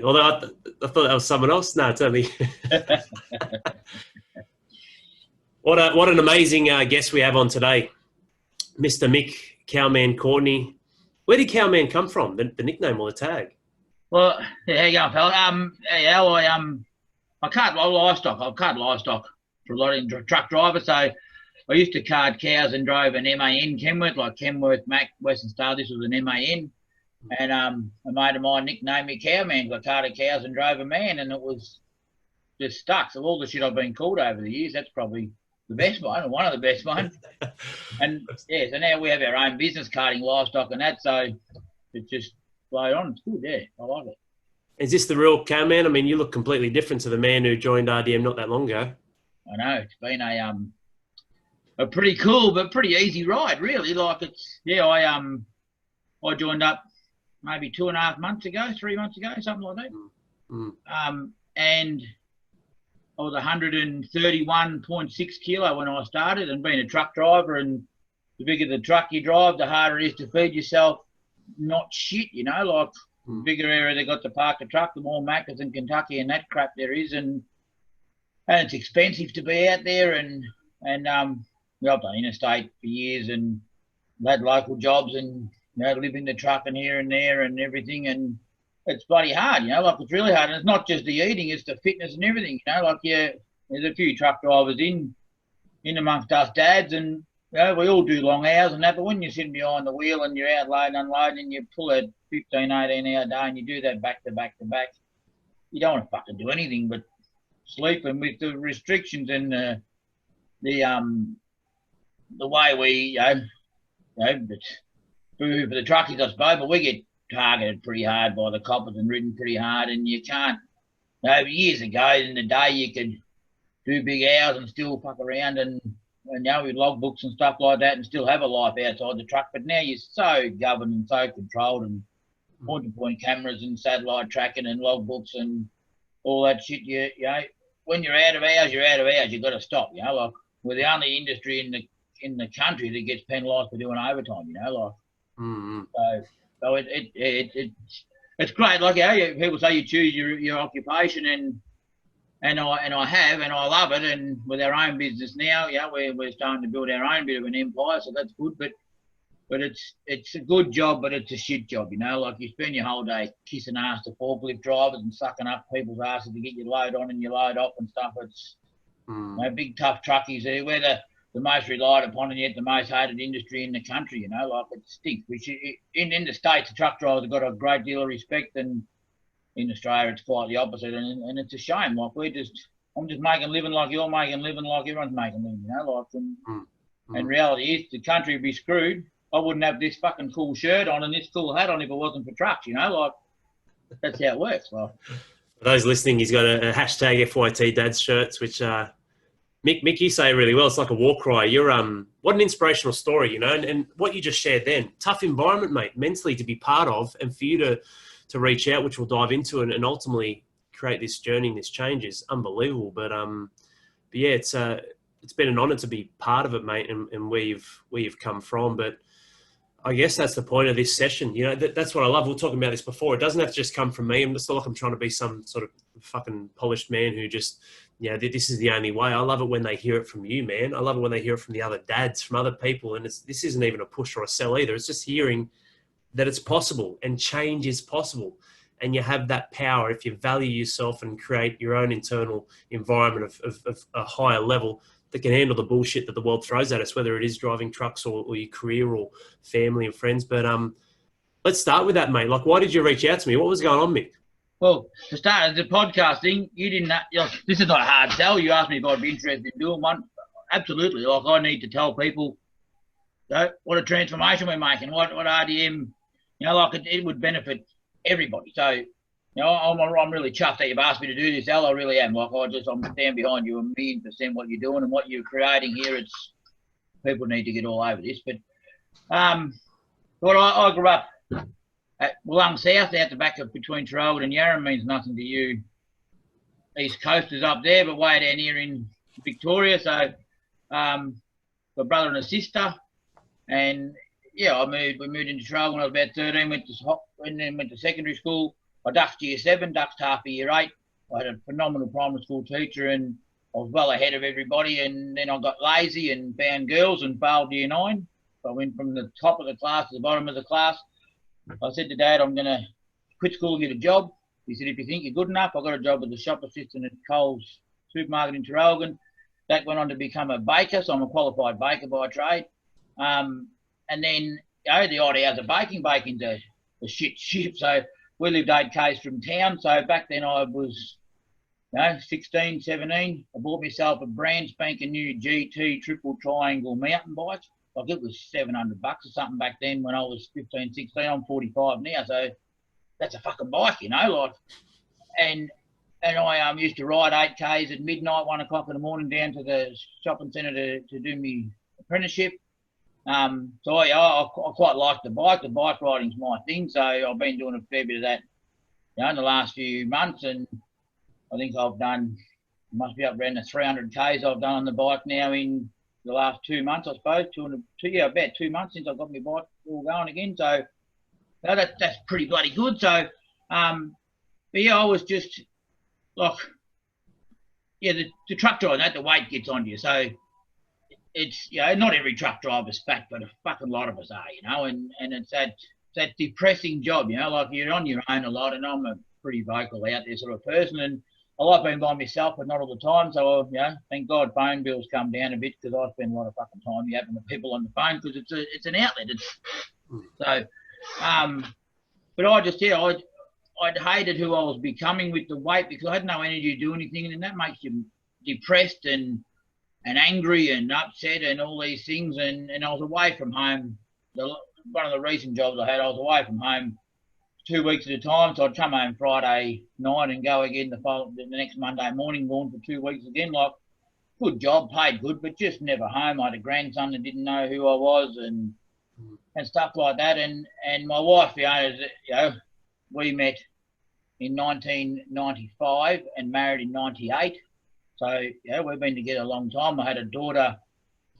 Although I thought that was someone else. No, it's only. What an amazing guest we have on today, Mr. Mick Cowman Courtney. Where did Cowman come from? The nickname or the tag? Well, yeah, how you going, fella? Yeah, I cart livestock. I've carted livestock for a lot of truck drivers. So I used to cart cows and drove an MAN Kenworth, like Kenworth, Mack, Western Star. This was an MAN. And a mate of mine nicknamed me Cowman. I carted cows and drove a man, and it was just stuck. So all the shit I've been called over the years, that's probably the best one, or one of the best ones. And yeah, so now we have our own business carting livestock and that. So it just flowed on. It's good, yeah. I like it. Is this the real Cowman? I mean, you look completely different to the man who joined RDM not that long ago. I know it's been a pretty cool but pretty easy ride, really. Like I joined up maybe 2.5 months ago, 3 months ago, something like that. And I was 131.6 kilo when I started, and being a truck driver, and the bigger the truck you drive, the harder it is to feed yourself not shit, you know, like the bigger area they got to park the truck, the more Maccas in Kentucky and that crap there is, and it's expensive to be out there, and I've done interstate for years and had local jobs and, you know, live in the truck and here and there and everything, and it's bloody hard, you know, like it's really hard. And it's not just the eating, it's the fitness and everything, you know, like, yeah, there's a few truck drivers in amongst us dads, and, you know, we all do long hours and that, but when you're sitting behind the wheel and you're out loading, unloading, and you pull a 15, 18 hour day and you do that back to back to back, you don't want to fucking do anything but sleep. And with the restrictions and the way we, you know, it's boo for the truckies, I suppose, but we get targeted pretty hard by the coppers and ridden pretty hard, and you can't, you know, years ago in the day you could do big hours and still fuck around and you know, with logbooks and stuff like that and still have a life outside the truck, but now you're so governed and so controlled, and point-to-point cameras and satellite tracking and logbooks and all that shit. You know, when you're out of hours, you're out of hours. You've got to stop, you know, like we're the only industry in the country that gets penalised for doing overtime, you know, like. So it's great. Like, you know, people say you choose your occupation, and I have, and I love it. And with our own business now, yeah, we're starting to build our own bit of an empire, so that's good. But it's a good job, but it's a shit job, you know. Like, you spend your whole day kissing ass to forklift drivers and sucking up people's asses to get your load on and your load off and stuff. It's you know, big tough truckies. We're the most relied upon and yet the most hated industry in the country, you know. Like, it stinks. In the States, the truck drivers have got a great deal of respect, and in Australia it's quite the opposite, and it's a shame. Like, I'm just making a living like you're making a living, like everyone's making a living, you know. Like, and reality is the country would be screwed. I wouldn't have this fucking cool shirt on and this cool hat on if it wasn't for trucks, you know. Like, that's how it works. Like, for those listening, he's got a hashtag FYT Dads shirts, which Mick, you say really well. It's like a war cry. You're what an inspirational story, you know, and what you just shared then. Tough environment, mate, mentally to be part of, and for you to reach out, which we'll dive into, and ultimately create this journey and this change is unbelievable. But yeah, it's been an honour to be part of it, mate, and where you've come from. But I guess that's the point of this session. You know, that's what I love. We were talking about this before. It doesn't have to just come from me. I'm just not like I'm trying to be some sort of fucking polished man who just, you know, this is the only way. I love it when they hear it from you, man. I love it when they hear it from the other dads, from other people. And this isn't even a push or a sell either. It's just hearing that it's possible and change is possible. And you have that power if you value yourself and create your own internal environment of a higher level that can handle the bullshit that the world throws at us, whether it is driving trucks or your career or family and friends. But let's start with that, mate. Like, why did you reach out to me? What was going on, Mick? Well, to start, the podcasting, you didn't, you know, this is not a hard sell. You asked me if I'd be interested in doing one. Absolutely. Like, I need to tell people, you know, what a transformation we're making, what RDM, you know, like it would benefit everybody. So, you know, I'm really chuffed that you've asked me to do this, Al. I really am. Like, I'm stand behind you 1,000,000% what you're doing and what you're creating here. It's, people need to get all over this. But I grew up at Wollong South, out the back of between Tarragona and Yarra. Means nothing to you East Coasters up there, but way down here in Victoria. So got a brother and a sister, and yeah, we moved into Tarragona when I was about 13. Went to secondary school. I ducked year 7, ducked half a year 8. I had a phenomenal primary school teacher and I was well ahead of everybody, and then I got lazy and found girls and failed year 9. So I went from the top of the class to the bottom of the class. I said to Dad, I'm going to quit school and get a job. He said, if you think you're good enough, I got a job as a shop assistant at Coles supermarket in Traralgon. That went on to become a baker, so I'm a qualified baker by trade. And then, the odd hours of baking's a shit ship. So we lived 8 k's from town. So back then I was, 16, 17. I bought myself a brand spanking new GT triple triangle mountain bike. Like it was $700 or something back then when I was 15, 16. I'm 45 now, so that's a fucking bike, like. And I used to ride 8 k's at midnight, 1 o'clock in the morning, down to the shopping centre to do my apprenticeship. So I quite like the bike. The bike riding's my thing, so I've been doing a fair bit of that, in the last few months, and I think I've done, must be up around the 300 k's I've done on the bike now in the last 2 months, I suppose. About 2 months since I got my bike all going again. So that's pretty bloody good. So, but I was just like, the truck driver, the weight gets on you. So it's, not every truck driver's fat, but a fucking lot of us are, and it's that depressing job, like you're on your own a lot, and I'm a pretty vocal out there sort of person, and I like being by myself, but not all the time. So, thank God phone bills come down a bit, because I spend a lot of fucking time yapping to people on the phone, because it's an outlet. So, but I just, I'd hated who I was becoming with the weight, because I had no energy to do anything, and then that makes you depressed and angry and upset and all these things. And I was away from home. One of the recent jobs I had, I was away from home 2 weeks at a time, so I'd come home Friday night and go again the next Monday morning, gone for 2 weeks again. Like, good job, paid good, but just never home. I had a grandson that didn't know who I was and stuff like that. And my wife, we met in 1995 and married in 98. So, we've been together a long time. I had a daughter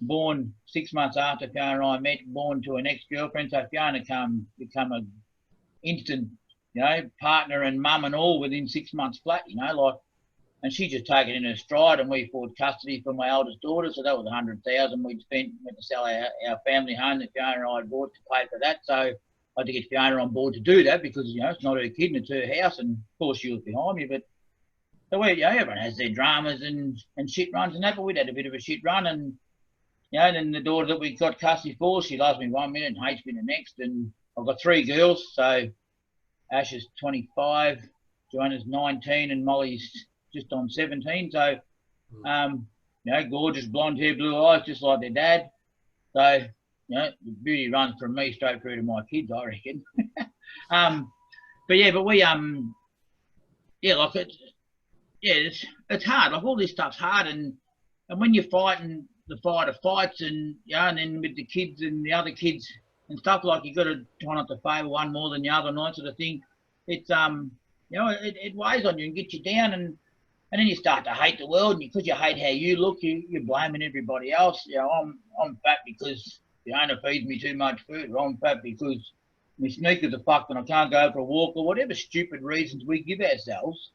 born 6 months after Fiona and I met, born to an ex-girlfriend. So Fiona become a instant, partner and mum and all within 6 months flat, and she just took it in her stride, and we fought custody for my eldest daughter. So that was $100,000 we'd spent. We had to sell our family home that Fiona and I had bought to pay for that. So I had to get Fiona on board to do that, because, it's not her kid and it's her house, and of course she was behind me. But so everyone has their dramas and shit runs and that, but we'd had a bit of a shit run, and then the daughter that we got custody for, she loves me 1 minute and hates me the next. And I've got 3 girls, so Ash is 25, Joanna's 19, and Molly's just on 17. So, gorgeous blonde hair, blue eyes, just like their dad. So, the beauty runs from me straight through to my kids, I reckon. But we, it's hard. Like, all this stuff's hard, and when you're fighting the fight of fights, and and then with the kids and the other kids and stuff, like, you got to try not to favour one more than the other, and that sort of thing. It's it weighs on you and gets you down, and then you start to hate the world, and because you hate how you look, you're blaming everybody else. I'm fat because the owner feeds me too much food, or I'm fat because my sneakers are fucked and I can't go for a walk, or whatever stupid reasons we give ourselves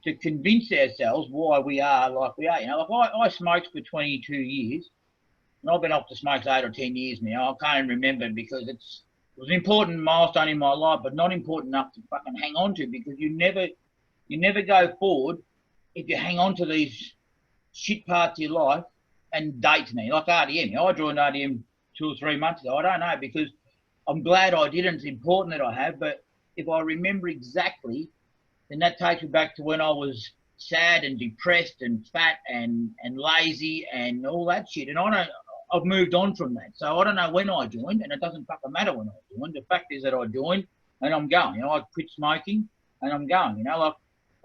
to convince ourselves why we are like we are. Like I smoked for 22 years, and I've been off the smokes 8 or 10 years now. I can't even remember, because it was an important milestone in my life, but not important enough to fucking hang on to, because you never go forward if you hang on to these shit parts of your life and dates me. Like RDM. I joined RDM 2 or 3 months ago. I don't know, because I'm glad I did, and it's important that I have, but if I remember exactly, then that takes me back to when I was sad and depressed and fat and lazy and all that shit. And I've moved on from that. So I don't know when I joined, and it doesn't fucking matter when I joined. The fact is that I joined and I'm going. I quit smoking and I'm going. Like,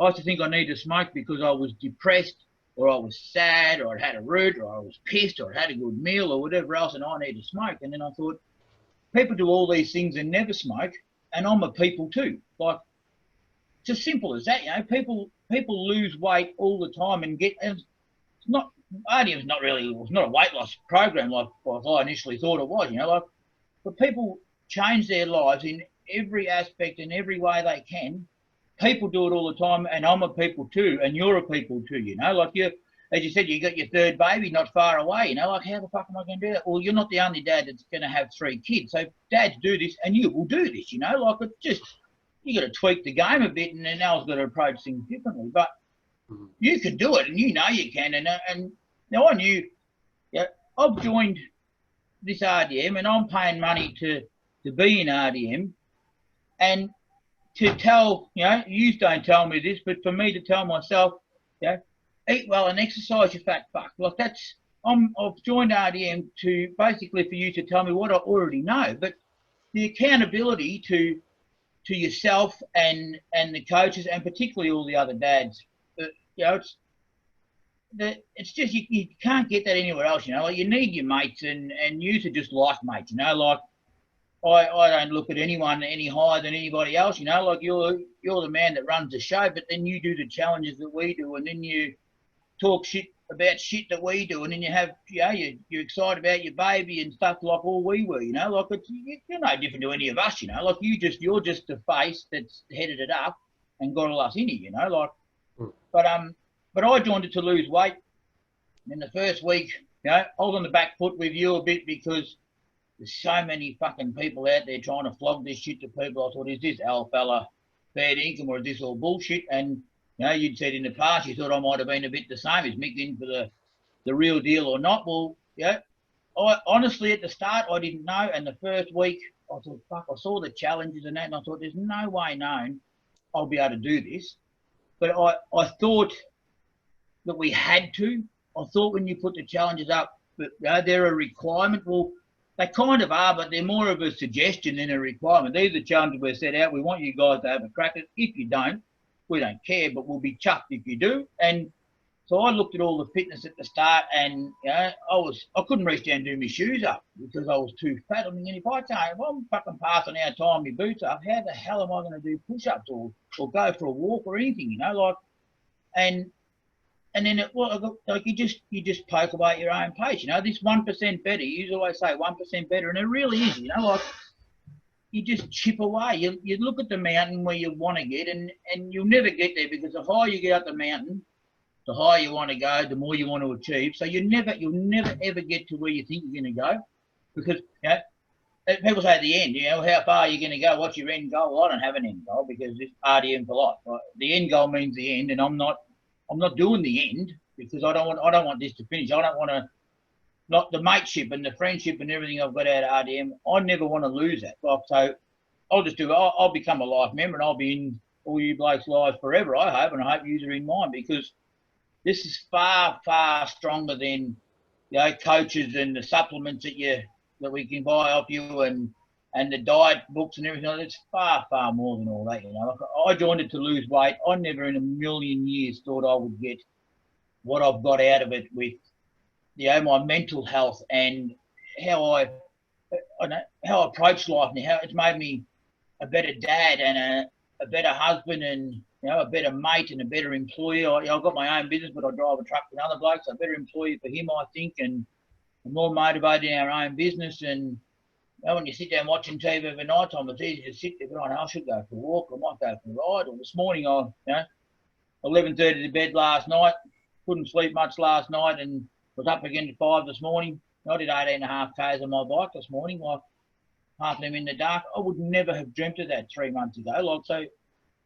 I used to think I needed to smoke because I was depressed, or I was sad, or I'd had a root, or I was pissed, or I'd had a good meal, or whatever else, and I needed to smoke. And then I thought, people do all these things and never smoke, and I'm a people too. Like, it's as simple as that. People lose weight all the time and it's not, RDM's not really, it's not a weight loss program like I initially thought it was, but people change their lives in every aspect, in every way they can, people do it all the time, and I'm a people too, and you're a people too, you know, like you, as you said, you got your third baby not far away, you know, like how the fuck am I going to do that? Well, you're not the only dad that's going to have 3 kids, so dads do this, and you will do this, you know, like it's just, you got to tweak the game a bit, and then Al's got to approach things differently, but you can do it, and you know you can, and now I knew, yeah, I've joined this RDM, and I'm paying money to be in RDM, and to tell, you know, you don't tell me this, but for me to tell myself, you know, eat well and exercise, you fat fuck. Like that's, I've joined RDM to basically for you to tell me what I already know, but the accountability to yourself and the coaches and particularly all the other dads, you know, it's just you can't get that anywhere else, you know. Like you need your mates, and you are just like mates, you know. Like I don't look at anyone any higher than anybody else, you know. Like you're the man that runs the show, but then you do the challenges that we do, and then you talk shit about shit that we do, and then you have, you know, you're excited about your baby and stuff like all we were, you know. Like you're no different to any of us, you know. Like you're just the face that's headed it up and got all us in it, you know. Like, but I joined it to lose weight. In the first week, you know, I was on the back foot with you a bit because there's so many fucking people out there trying to flog this shit to people. I thought, is this Al fella fair income or is this all bullshit? And, you know, you'd said in the past you thought I might have been a bit the same. Is Mick in for the real deal or not? Well, yeah, I honestly at the start I didn't know. And the first week I thought, fuck, I saw the challenges and that, and I thought there's no way known I'll be able to do this. But I thought that we had to. I thought when you put the challenges up, that, you know, they're a requirement. Well, they kind of are, but they're more of a suggestion than a requirement. These are the challenges we've set out. We want you guys to have a crack at it. If you don't, we don't care, but we'll be chuffed if you do. And so I looked at all the fitness at the start, and you know, I couldn't reach down and do my shoes up because I was too fat. I mean, if I'm fucking passing out tying my boots up, how the hell am I going to do push-ups or go for a walk or anything? You know, like, and then like you just poke away at your own pace. You know, this 1% better. You always say 1% better, and it really is. You know, like you just chip away. You look at the mountain where you want to get, and you'll never get there because the higher you get up the mountain, the higher you want to go, the more you want to achieve. So you'll never ever get to where you think you're going to go, because you know, people say at the end, you know, how far are you going to go? What's your end goal? Well, I don't have an end goal because it's RDM for life. Right? The end goal means the end, and I'm not doing the end because I don't want this to finish. I don't want to, not the mateship and the friendship and everything I've got out of RDM. I never want to lose that. Like, so I'll just do it. I'll become a life member, and I'll be in all you blokes' lives forever, I hope, and I hope you are in mine, because this is far, far stronger than, you know, coaches and the supplements that we can buy off you and the diet books and everything. It's far, far more than all that, you know. Like, I joined it to lose weight. I never in a million years thought I would get what I've got out of it with, you know, my mental health and how I approach life and how it's made me a better dad and a better husband and, you know, a better mate and a better employee. I've got my own business, but I drive a truck for another bloke, so a better employee for him, I think, and I'm more motivated in our own business. And you know, when you sit down watching TV over night time, it's easy to sit there going, I should go for a walk, I might go for a ride. Or this morning, 11:30 to bed last night, couldn't sleep much last night, and was up again at 5 this morning. I did 18.5 Ks on my bike this morning, like half of them in the dark. I would never have dreamt of that 3 months ago. Like, so you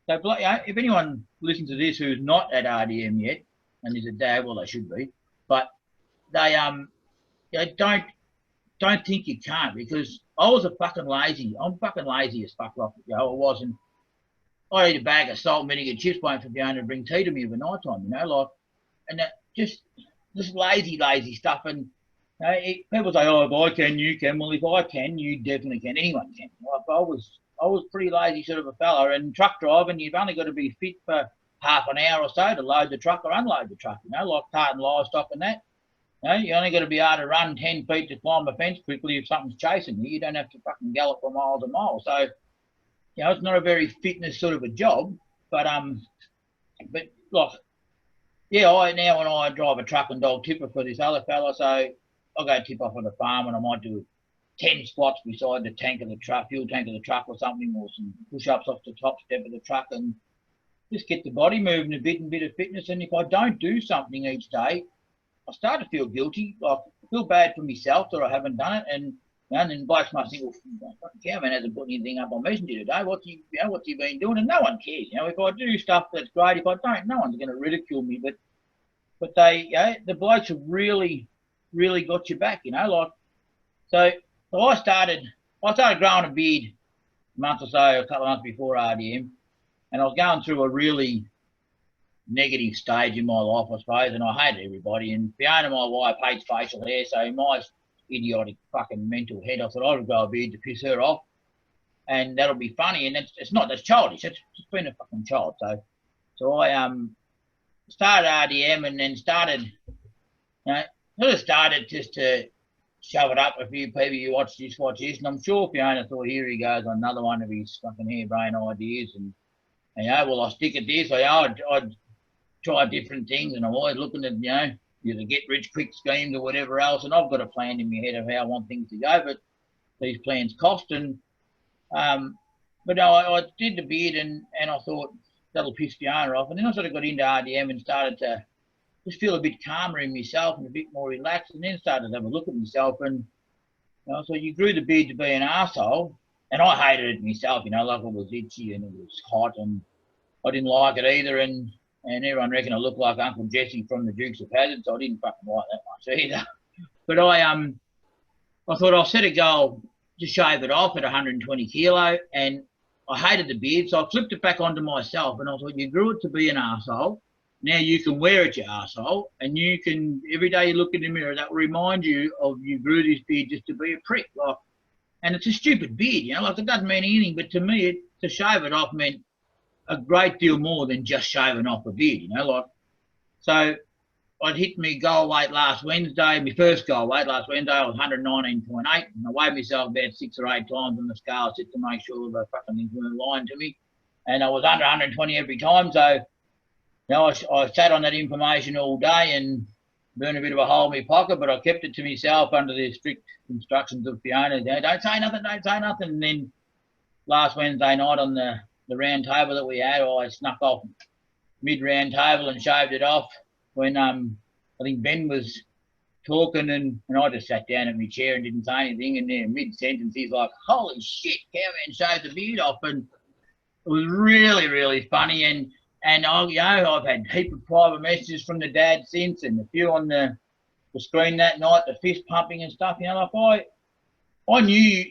know, if anyone listens to this who's not at RDM yet and is a dad, well, they should be, but they you know, don't think you can't, because I was a fucking lazy. I'm fucking lazy as fuck. Like, you know, I wasn't. I eat a bag of salt and vinegar chips waiting for Fiona to bring tea to me over night time, you know, like, and that just lazy stuff. And you know, people say, oh, if I can, you can. Well, if I can, you definitely can. Anyone can. Like, I was pretty lazy sort of a fella. And truck driving, you've only got to be fit for half an hour or so to load the truck or unload the truck, you know, like carting livestock and that. You know, you only got to be able to run 10 feet to climb a fence quickly if something's chasing you. You don't have to fucking gallop for miles and miles. So, you know, it's not a very fitness sort of a job. But like, yeah, now when I drive a truck and dog tipper for this other fella, so I'll go tip off on the farm and I might do 10 squats beside the tank of the truck, fuel tank of the truck or something, or some push-ups off the top step of the truck. And just get the body moving a bit of fitness. And if I don't do something each day, I start to feel guilty. Like, I feel bad for myself that I haven't done it. And then blokes must think, well, Cameron hasn't put anything up on Messenger today. What's he been doing? And no one cares. If I do stuff, that's great. If I don't, no one's going to ridicule me. But they, the blokes have really, really got your back. So I started growing a beard a month or so, a couple of months before RDM, and I was going through a really negative stage in my life, I suppose, and I hated everybody. And Fiona, my wife, hates facial hair, so my idiotic fucking mental head, I thought I would grow a beard to piss her off, and that'll be funny. And that's childish. It's just being a fucking child. So I started RDM, and then started just to shove it up a few people. You watch this, and I'm sure Fiona thought, here he goes on another one of his fucking harebrained ideas, and well, I'll stick at this. I'd try different things, and I'm always looking at either get rich quick schemes or whatever else, and I've got a plan in my head of how I want things to go, but these plans cost. And but no, I did the beard, and I thought that'll piss Fiona off, and then I sort of got into RDM and started to just feel a bit calmer in myself and a bit more relaxed, and then started to have a look at myself. And so you grew the beard to be an arsehole, and I hated it myself, like it was itchy and it was hot, and I didn't like it either, and everyone reckoned I looked like Uncle Jesse from the Dukes of Hazzard, so I didn't fucking like that much either. But I thought I'll set a goal to shave it off at 120 kilo, and I hated the beard, so I flipped it back onto myself, and I thought, you grew it to be an arsehole. Now you can wear it, you arsehole, and you can, every day you look in the mirror, that will remind you of you grew this beard just to be a prick. And it's a stupid beard, it doesn't mean anything, but to me, to shave it off meant a great deal more than just shaving off a beard, So I'd hit my goal weight last Wednesday, my first goal weight last Wednesday, I was 119.8, and I weighed myself about 6 or 8 times on the scale just to make sure the fucking things weren't lying to me. And I was under 120 every time, so I sat on that information all day and burned a bit of a hole in my pocket, but I kept it to myself under the strict instructions of Fiona. Don't say nothing, don't say nothing. And then last Wednesday night on the round table that we had, I snuck off mid-round table and shaved it off when I think Ben was talking, and I just sat down in my chair and didn't say anything, and then mid-sentence he's like, holy shit, Cowman shaved the beard off. And it was really, really funny. And I've had a heap of private messages from the dad since, and a few on the screen that night, the fist pumping and stuff. I knew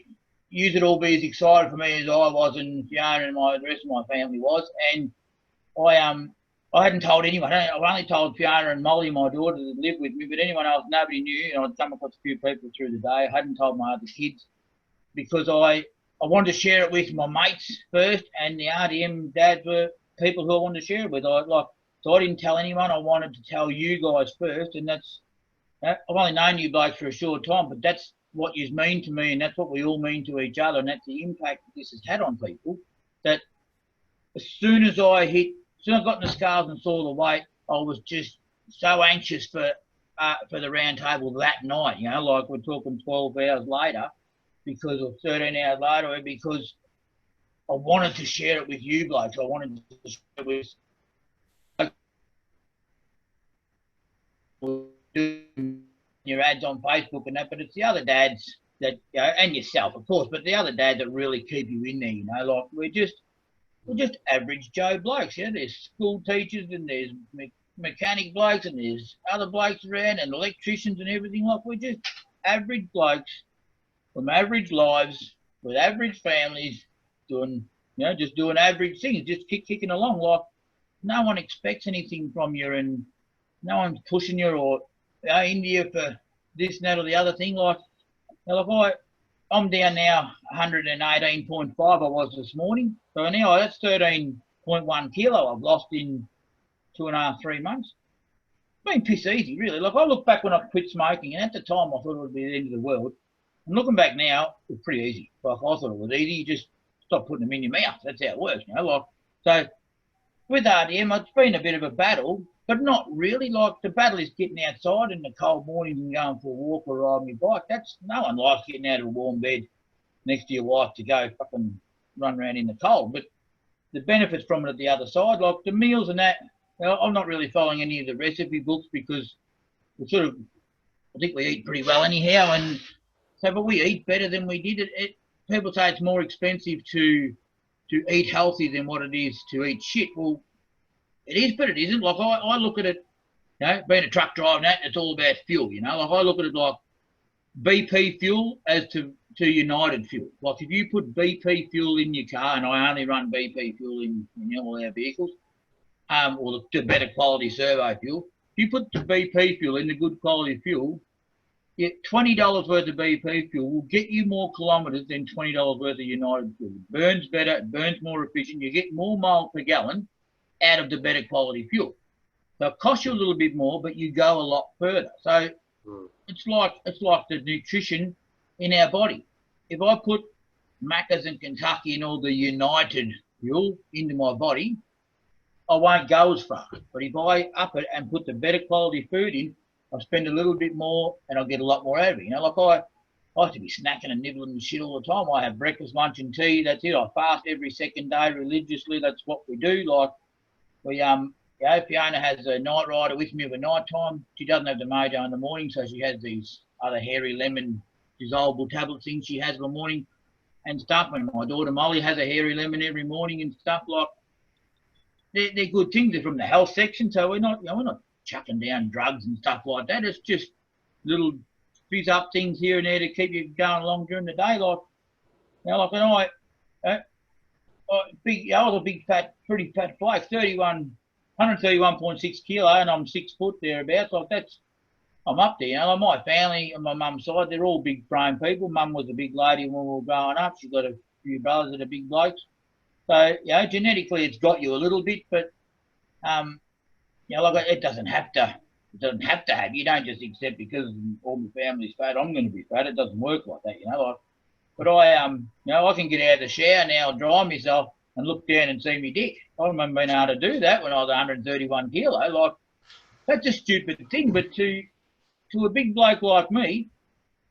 you'd all be as excited for me as I was, and Fiona and the rest of my family was. And I hadn't told anyone. I only told Fiona and Molly, my daughter, that lived with me, but anyone else, nobody knew. I'd come across a few people through the day. I hadn't told my other kids because I wanted to share it with my mates first, and the RDM dads were people who I wanted to share it with. So I didn't tell anyone. I wanted to tell you guys first, and I've only known you blokes for a short time, but that's what you mean to me, and that's what we all mean to each other, and that's the impact that this has had on people. That as soon as I got in the scales and saw the weight, I was just so anxious for the round table that night. We're talking 12 hours later, or 13 hours later, because I wanted to share it with you blokes. I wanted to share it with your ads on Facebook and that, but it's the other dads that, and yourself, of course, but the other dads that really keep you in there. We're just average Joe blokes. There's school teachers, and there's mechanic blokes, and there's other blokes around, and electricians and everything. We're just average blokes from average lives with average families, doing average things, just kicking along. No one expects anything from you, and no one's pushing you or into you for this and that or the other thing. I'm down now 118.5 I was this morning. So now that's 13.1 kilo I've lost in 2.5, 3 months. It's been piss easy, really. I look back when I quit smoking, and at the time I thought it would be the end of the world. And looking back now, it's pretty easy. I thought it was easy. You just stop putting them in your mouth. That's how it works, So with RDM, it's been a bit of a battle, but not really. The battle is getting outside in the cold mornings and going for a walk or riding my bike. No one likes getting out of a warm bed next to your wife to go fucking run around in the cold. But the benefits from it at the other side, like the meals and that. I'm not really following any of the recipe books because we sort of, I think we eat pretty well anyhow, and so, but we eat better than we did. People say it's more expensive to eat healthy than what it is to eat shit. Well, it is, but it isn't. Like I look at it, being a truck driver, it's all about fuel. Like I look at it like BP fuel as to United fuel. Like if you put BP fuel in your car, and I only run BP fuel in all our vehicles, or the better quality servo fuel. If you put the BP fuel in the good quality fuel, $20 worth of BP fuel will get you more kilometres than $20 worth of United fuel. It burns better, it burns more efficient. You get more miles per gallon out of the better quality fuel. So it costs you a little bit more, but you go a lot further. So it's like the nutrition in our body. If I put Macca's and Kentucky and all the United fuel into my body, I won't go as far. But if I up it and put the better quality food in, I'll spend a little bit more and I'll get a lot more out of it. Like I have to be snacking and nibbling and shit all the time. I have breakfast, lunch and tea. That's it. I fast every second day religiously. That's what we do. Like we Fiona has a night rider with me over night time. She doesn't have the mojo in the morning, so she has these other hairy lemon dissolvable tablet things she has in the morning and stuff. And my daughter Molly has a hairy lemon every morning and stuff. Like they're good things. They're from the health section, so we're not chucking down drugs and stuff like that. It's just little fizz up things here and there to keep you going along during the day. Like I was a big pretty fat bloke, 131.6 kilo, and I'm 6 foot thereabouts. Like I'm up there. Like my family on my mum's side, they're all big frame people. Mum was a big lady when we were growing up. She's got a few brothers that are big blokes. So genetically it's got you a little bit, but it doesn't have to. It doesn't have to have. You don't just accept because all my family's fat, I'm going to be fat. It doesn't work like that, But I can get out of the shower now, dry myself, and look down and see me dick. I haven't been able to do that when I was 131 kilo. Like that's a stupid thing. But to a big bloke like me,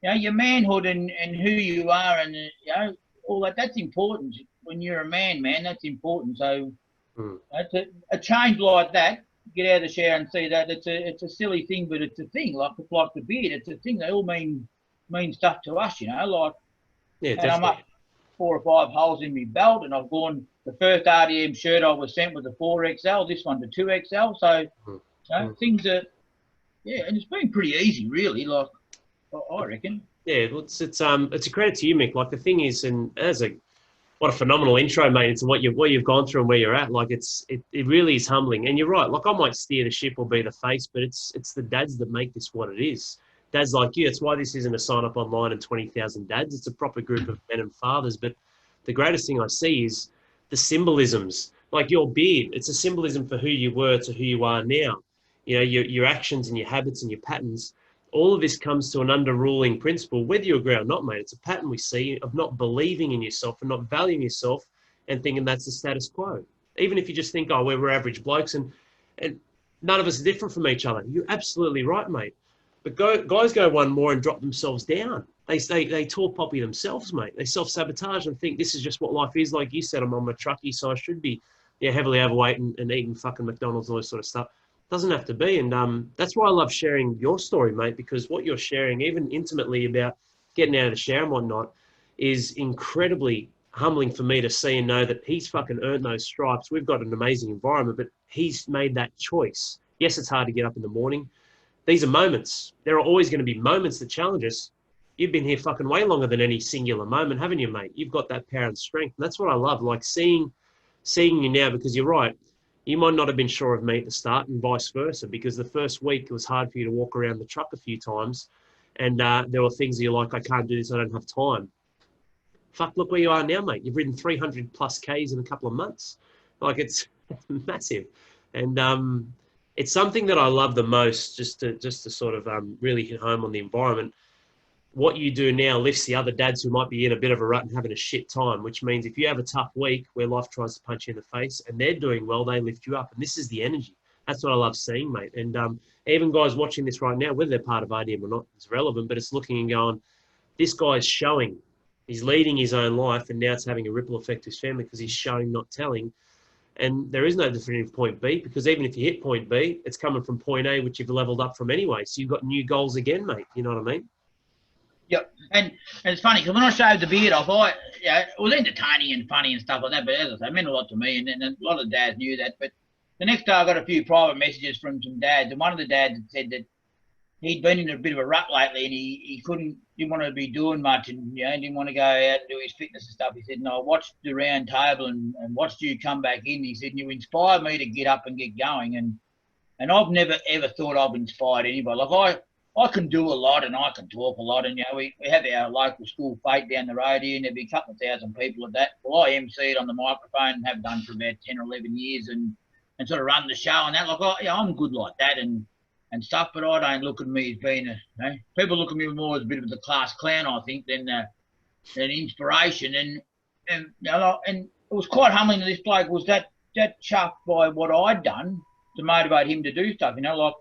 your manhood and who you are, and all that's important. When you're a man, that's important. So a change like that. Get out of the shower and see that it's a silly thing, but it's a thing. Like the beard, it's a thing. They all mean stuff to us, Like and I'm up 4 or 5 holes in my belt, and I've gone. The first RDM shirt I was sent was a 4XL. This one's a 2XL. So things are, and it's been pretty easy, really. Like I reckon. Yeah, it's a credit to you, Mick. Like the thing is, and what a phenomenal intro, mate, into what you've gone through and where you're at. Like it really is humbling. And you're right. Like I might steer the ship or be the face, but it's the dads that make this what it is. Dads like you. That's why this isn't a sign up online and 20,000 dads. It's a proper group of men and fathers. But the greatest thing I see is the symbolisms. Like your beard, it's a symbolism for who you were to who you are now. Your actions and your habits and your patterns. All of this comes to an under-ruling principle, whether you agree or not, mate. It's a pattern we see of not believing in yourself and not valuing yourself and thinking that's the status quo. Even if you just think, we're average blokes and none of us are different from each other. You're absolutely right, mate. But guys go one more and drop themselves down. They tall poppy themselves, mate. They self-sabotage and think this is just what life is. Like you said, I'm on my truckie, so I should be heavily overweight and eating fucking McDonald's and all this sort of stuff. Doesn't have to be. And that's why I love sharing your story, mate, because what you're sharing, even intimately about getting out of the shower and whatnot, is incredibly humbling for me to see and know that he's fucking earned those stripes. We've got an amazing environment, but he's made that choice. Yes, it's hard to get up in the morning. These are moments. There are always going to be moments that challenge us. You've been here fucking way longer than any singular moment, haven't you, mate? You've got that power and strength. And that's what I love, like seeing you now, because you're right. You might not have been sure of me at the start and vice versa, because the first week it was hard for you to walk around the truck a few times and there were things that you're like, I can't do this, I don't have time. Fuck, look where you are now, mate. You've ridden 300 plus Ks in a couple of months. Like it's massive. And it's something that I love the most, just to sort of really hit home on the environment. What you do now lifts the other dads who might be in a bit of a rut and having a shit time, which means if you have a tough week where life tries to punch you in the face and they're doing well, they lift you up. And this is the energy. That's what I love seeing, mate. And even guys watching this right now, whether they're part of RDM or not, it's relevant, but it's looking and going, this guy's showing. He's leading his own life, and now it's having a ripple effect to his family because he's showing, not telling. And there is no definitive point B, because even if you hit point B, it's coming from point A, which you've leveled up from anyway. So you've got new goals again, mate. You know what I mean? Yep. And it's funny, because when I shaved the beard off, it was entertaining and funny and stuff like that. But as I say, it meant a lot to me, and a lot of dads knew that. But the next day, I got a few private messages from some dads, and one of the dads had said that he'd been in a bit of a rut lately, and he didn't want to be doing much, and didn't want to go out and do his fitness and stuff. He said, "No, I watched the round table and watched you come back in." He said, "You inspired me to get up and get going," and I've never ever thought I've inspired anybody. Like I can do a lot and I can talk a lot, and we have our local school fete down the road here, and there'll be a couple of thousand people at that. Well, I MC it on the microphone and have done for about 10 or 11 years, and sort of run the show and that. Like I'm good like that and stuff, but I don't look at me as being people look at me more as a bit of the class clown, I think, than an inspiration. And it was quite humbling. This bloke was that chuffed by what I'd done to motivate him to do stuff. Like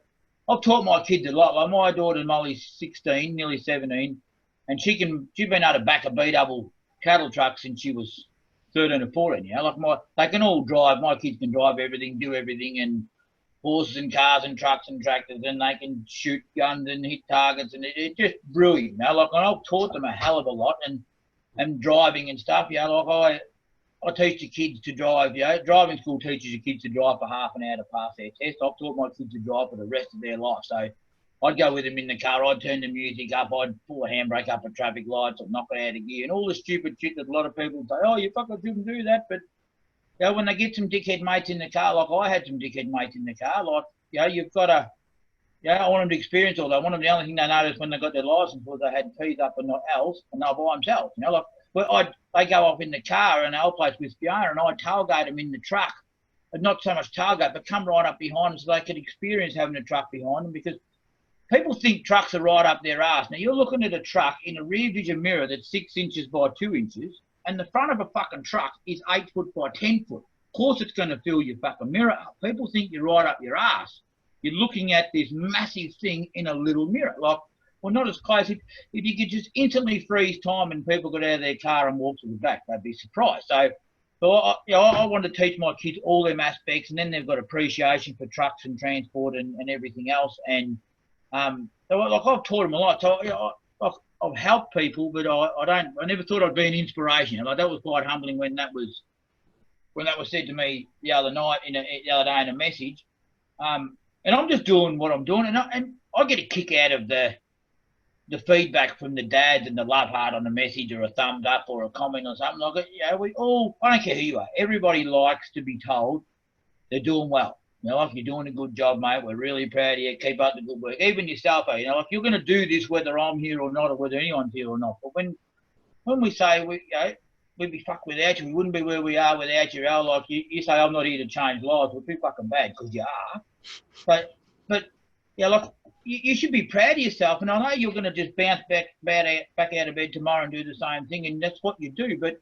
I've taught my kids a lot. Like my daughter Molly's 16, nearly 17, and she's been able to back a B-double cattle truck since she was 13 or 14. Like they can all drive. My kids can drive everything, do everything, and horses and cars and trucks and tractors, and they can shoot guns and hit targets, and it's just brilliant. Like I've taught them a hell of a lot, and driving and stuff. Like I teach the kids to drive. Driving school teaches your kids to drive for half an hour to pass their test. I've taught my kids to drive for the rest of their life. So I'd go with them in the car. I'd turn the music up. I'd pull a handbrake up at traffic lights. I'd knock it out of gear, and all the stupid shit that a lot of people say. Oh, you fucking shouldn't do that, but when they get some dickhead mates in the car, like I had some dickhead mates in the car, like, you've got to, I want them to experience all that. I want them, the only thing they noticed when they got their license was they had P's up and not L's, and they were by themselves. Like, they go off in the car and I'll place with Fiona, and I'd tailgate them in the truck. But not so much tailgate, but come right up behind them so they could experience having a truck behind them, because people think trucks are right up their ass. Now, you're looking at a truck in a rear vision mirror that's 6 inches by 2 inches, and the front of a fucking truck is 8 foot by 10 foot. Of course it's going to fill your fucking mirror up. People think you're right up your ass. You're looking at this massive thing in a little mirror. Like, well, not as close. If you could just instantly freeze time and people got out of their car and walked to the back, they'd be surprised. So I want to teach my kids all them aspects, and then they've got appreciation for trucks and transport and everything else. And so, like, I've taught them a lot. So I've helped people, but I never thought I'd be an inspiration. Like, that was quite humbling when that was said to me the other day in a message. And I'm just doing what I'm doing, and I get a kick out of the feedback from the dads and the love heart on the message, or a thumbs up or a comment or something. Like, we all, I don't care who you are, everybody likes to be told they're doing well. Like, you're doing a good job, mate. We're really proud of you. Keep up the good work. Even yourself, like, you're going to do this whether I'm here or not, or whether anyone's here or not. But when we say we'd be fucked without you, we wouldn't be where we are without you. Like, you say, I'm not here to change lives. We're too fucking bad, because you are. But like, you should be proud of yourself. And I know you're going to just bounce back out of bed tomorrow and do the same thing, and that's what you do. But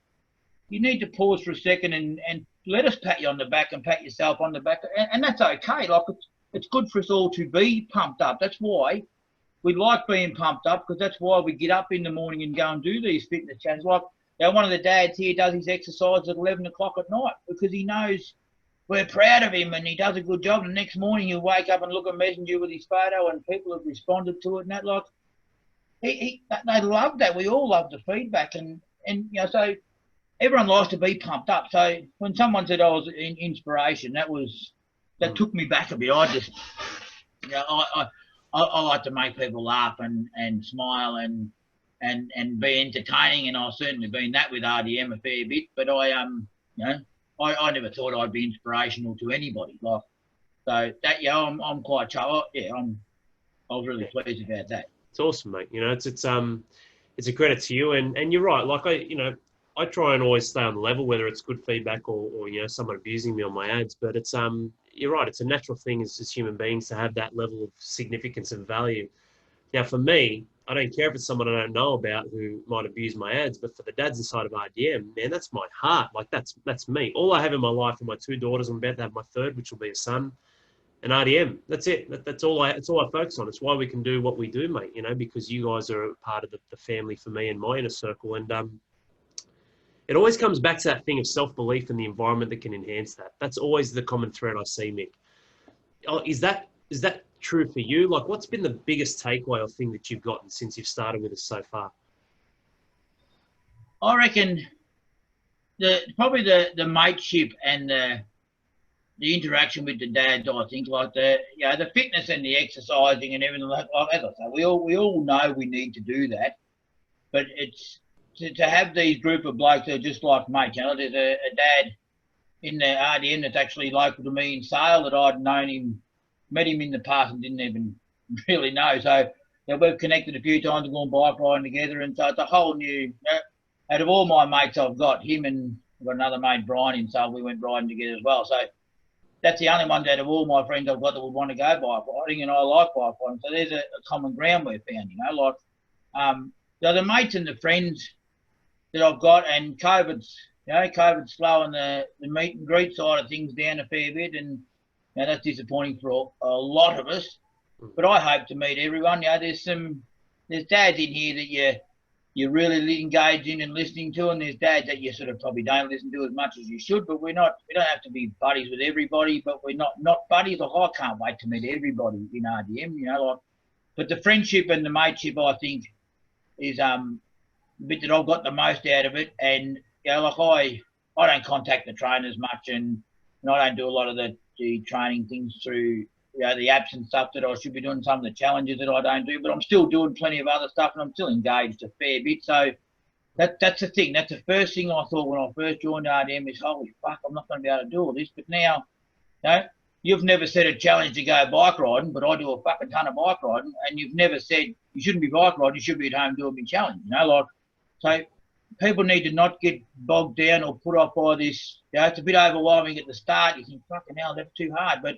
you need to pause for a second and let us pat you on the back and pat yourself on the back. And that's okay. Like, it's good for us all to be pumped up. That's why we like being pumped up, because that's why we get up in the morning and go and do these fitness challenges. Like, one of the dads here does his exercise at 11 o'clock at night, because he knows we're proud of him and he does a good job. And the next morning you wake up and look at Messenger with his photo and people have responded to it and that. Like, they love that. We all love the feedback, and so everyone likes to be pumped up. So when someone said I was in inspiration, that took me back a bit. I just, I like to make people laugh and smile and be entertaining, and I've certainly been that with RDM a fair bit. But I never thought I'd be inspirational to anybody. Like, so that, I'm quite chuffed. I was really pleased about that. It's awesome, mate. It's a credit to you, and you're right. Like, I try and always stay on the level, whether it's good feedback or someone abusing me on my ads. But it's you're right. It's a natural thing as human beings to have that level of significance and value. Now, for me, I don't care if it's someone I don't know about who might abuse my ads, but for the dads inside of RDM, man, that's my heart. Like, that's me. All I have in my life are my 2 daughters. I'm about to have my 3rd, which will be a son, and RDM. That's it. That's all I focus on. It's why we can do what we do, mate. Because you guys are a part of the family for me and my inner circle. And It always comes back to that thing of self-belief and the environment that can enhance that. That's always the common thread I see, Mick. Oh, is that true for you? Like, what's been the biggest takeaway or thing that you've gotten since you've started with us so far? I reckon probably the mateship and the interaction with the dads. I think like the fitness and the exercising and everything. Like as I say, we all know we need to do that, but it's to have these group of blokes that are just like mates. You know, there's a dad in the RDM that's actually local to me in Sale that I'd met him in the past and didn't even really know. So we've connected a few times and gone bike riding together, and so it's a whole new. Out of all my mates I've got, him and I've got another mate, Brian, in Sale, we went riding together as well. So that's the only one out of all my friends I've got that would want to go bike riding, and I like bike riding. So there's a common ground we've found, you know, like the mates and the friends that I've got, and COVID's slowing the meet and greet side of things down a fair bit, and that's disappointing for a lot of us. But I hope to meet everyone. You know, there's dads in here that you're really engaged in and listening to, and there's dads that you sort of probably don't listen to as much as you should. But we don't have to be buddies with everybody, but we're not buddies. Like, I can't wait to meet everybody in RDM, you know, like. But the friendship and the mateship, I think, is the bit that I've got the most out of it. And you know, like I don't contact the trainers much, and I don't do a lot of the training things through the apps and stuff that I should be doing. Some of the challenges that I don't do, but I'm still doing plenty of other stuff, and I'm still engaged a fair bit. So that's the thing. That's the first thing I thought when I first joined RDM is, holy fuck, I'm not going to be able to do all this. But now, you've never said a challenge to go bike riding, but I do a fucking ton of bike riding, and you've never said you shouldn't be bike riding, you should be at home doing my challenge. You know, like, so people need to not get bogged down or put off by this. It's a bit overwhelming at the start. You think, fucking hell, that's too hard. But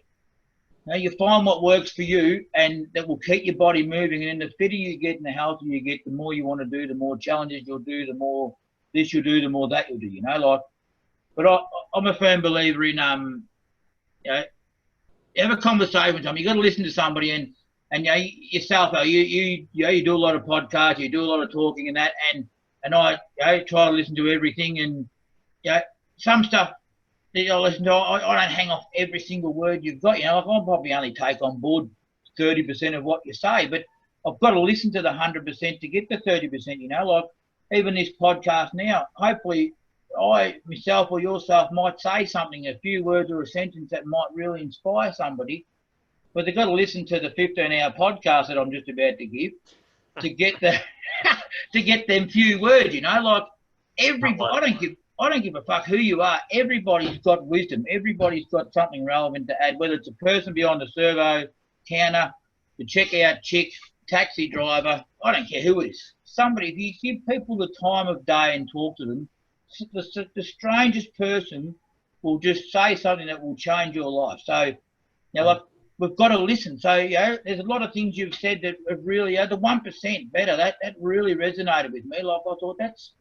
you find what works for you, and that will keep your body moving. And then the fitter you get and the healthier you get, the more you want to do, the more challenges you'll do, the more this you'll do, the more that you'll do. You know, like. But I'm a firm believer in have a conversation with them. You got to listen to somebody, and yourself. You do a lot of podcasts, you do a lot of talking and that, and I try to listen to everything, and some stuff. I listen to. I don't hang off every single word you've got. You know, I'll probably only take on board 30% of what you say, but I've got to listen to the 100% to get the 30%. You know, like even this podcast now. Hopefully, myself or yourself might say something, a few words or a sentence that might really inspire somebody. But they've got to listen to the 15-hour podcast that I'm just about to give to get to get them few words. You know, like everybody. I don't give a fuck who you are. Everybody's got wisdom. Everybody's got something relevant to add, whether it's a person behind the servo counter, the checkout chick, taxi driver. I don't care who it is. Somebody, if you give people the time of day and talk to them, the strangest person will just say something that will change your life. So, like, we've got to listen. So, there's a lot of things you've said that have really, the 1% better, that really resonated with me. Like, I thought that's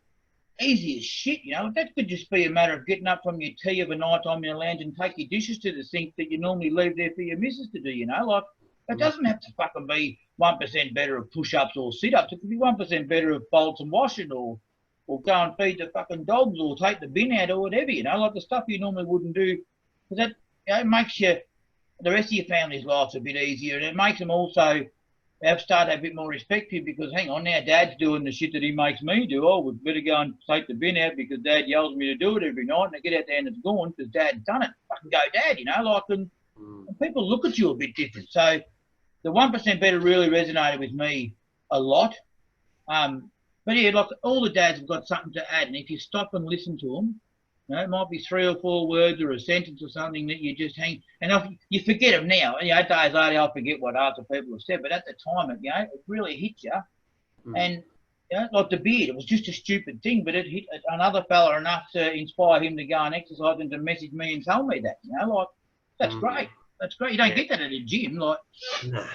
easy as shit, you know. That could just be a matter of getting up from your tea of a night time in your lounge and take your dishes to the sink that you normally leave there for your missus to do, you know. Like, it doesn't have to fucking be 1% better of push-ups or sit-ups. It could be 1% better of bolts and washing, or go and feed the fucking dogs, or take the bin out, or whatever, you know, like the stuff you normally wouldn't do. Because that, it makes the rest of your family's lives a bit easier, and it makes them also start a bit more respect for you, because hang on, now Dad's doing the shit that he makes me do. Oh, we better go and take the bin out because Dad yells at me to do it every night, and I get out there and it's gone because Dad's done it. Fucking go, Dad, you know, like, and people look at you a bit different. So the 1% better really resonated with me a lot. But yeah, like, all the dads have got something to add, and if you stop and listen to them, it might be 3 or 4 words or a sentence or something that you just hang, and you forget them now. Days later, I'll forget what other people have said, but at the time, it really hit you. And like the beard, it was just a stupid thing, but it hit another fella enough to inspire him to go and exercise and to message me and tell me that. You know, like, that's great. That's great. You don't get that at a gym, like. Nah,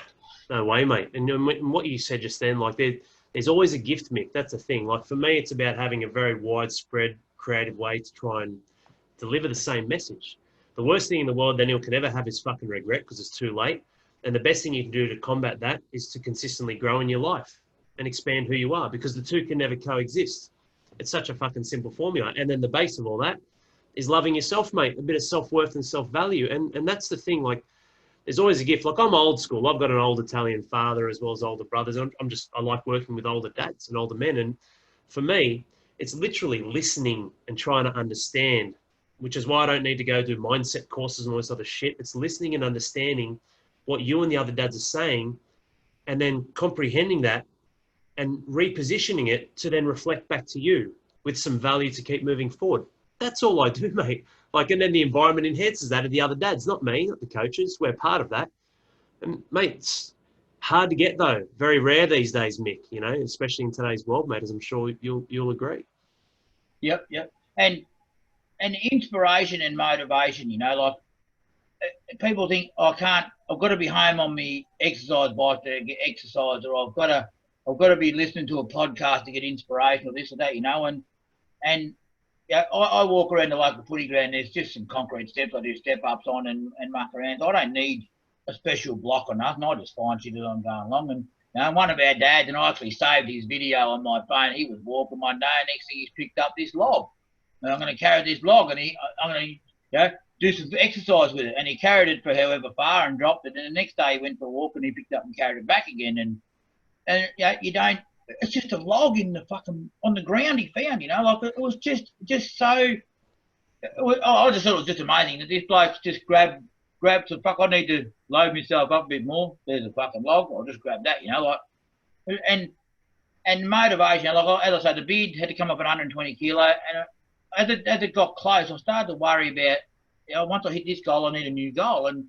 no way, mate. And what you said just then, like, there's always a gift, Mick. That's the thing. Like, for me, it's about having a very widespread, creative way to try and deliver the same message. The worst thing in the world Daniel could ever have is fucking regret, because it's too late. And the best thing you can do to combat that is to consistently grow in your life and expand who you are, because the two can never coexist. It's such a fucking simple formula. And then the base of all that is loving yourself, mate, a bit of self-worth and self-value. And that's the thing, like, there's always a gift. Like, I'm old school. I've got an old Italian father as well as older brothers. I like working with older dads and older men. And for me, it's literally listening and trying to understand, which is why I don't need to go do mindset courses and all this other shit. It's listening and understanding what you and the other dads are saying, and then comprehending that and repositioning it to then reflect back to you with some value to keep moving forward. That's all I do, mate. Like, and then the environment enhances that of the other dads, not me, not the coaches. We're part of that. And mate, it's hard to get though. Very rare these days, Mick, you know, especially in today's world, mate, as I'm sure you'll agree. Yep. And inspiration and motivation, you know, like, people think, I've got to be home on my exercise bike to get exercise, or I've got to be listening to a podcast to get inspiration, or this or that, you know. And yeah, I walk around the local footy ground. There's just some concrete steps I do step ups on and muck around. I don't need a special block or nothing. I just find shit as I'm going along. And you know, one of our dads, and I actually saved his video on my phone. He was walking one day, and next thing he's picked up this log. And I'm going to carry this log, and I'm going to, you know, do some exercise with it. And he carried it for however far and dropped it. And the next day he went for a walk and he picked up and carried it back again. And you know, you don't, it's just a log in the fucking, on the ground he found, you know, like, it was just so, I just thought it was just amazing that this bloke just grabbed some, fuck, I need to load myself up a bit more. There's a fucking log. I'll just grab that, you know, like, and motivation, like, as I said, the beard had to come up at 120 kilo. And as it got close, I started to worry about, you know, once I hit this goal, I need a new goal. And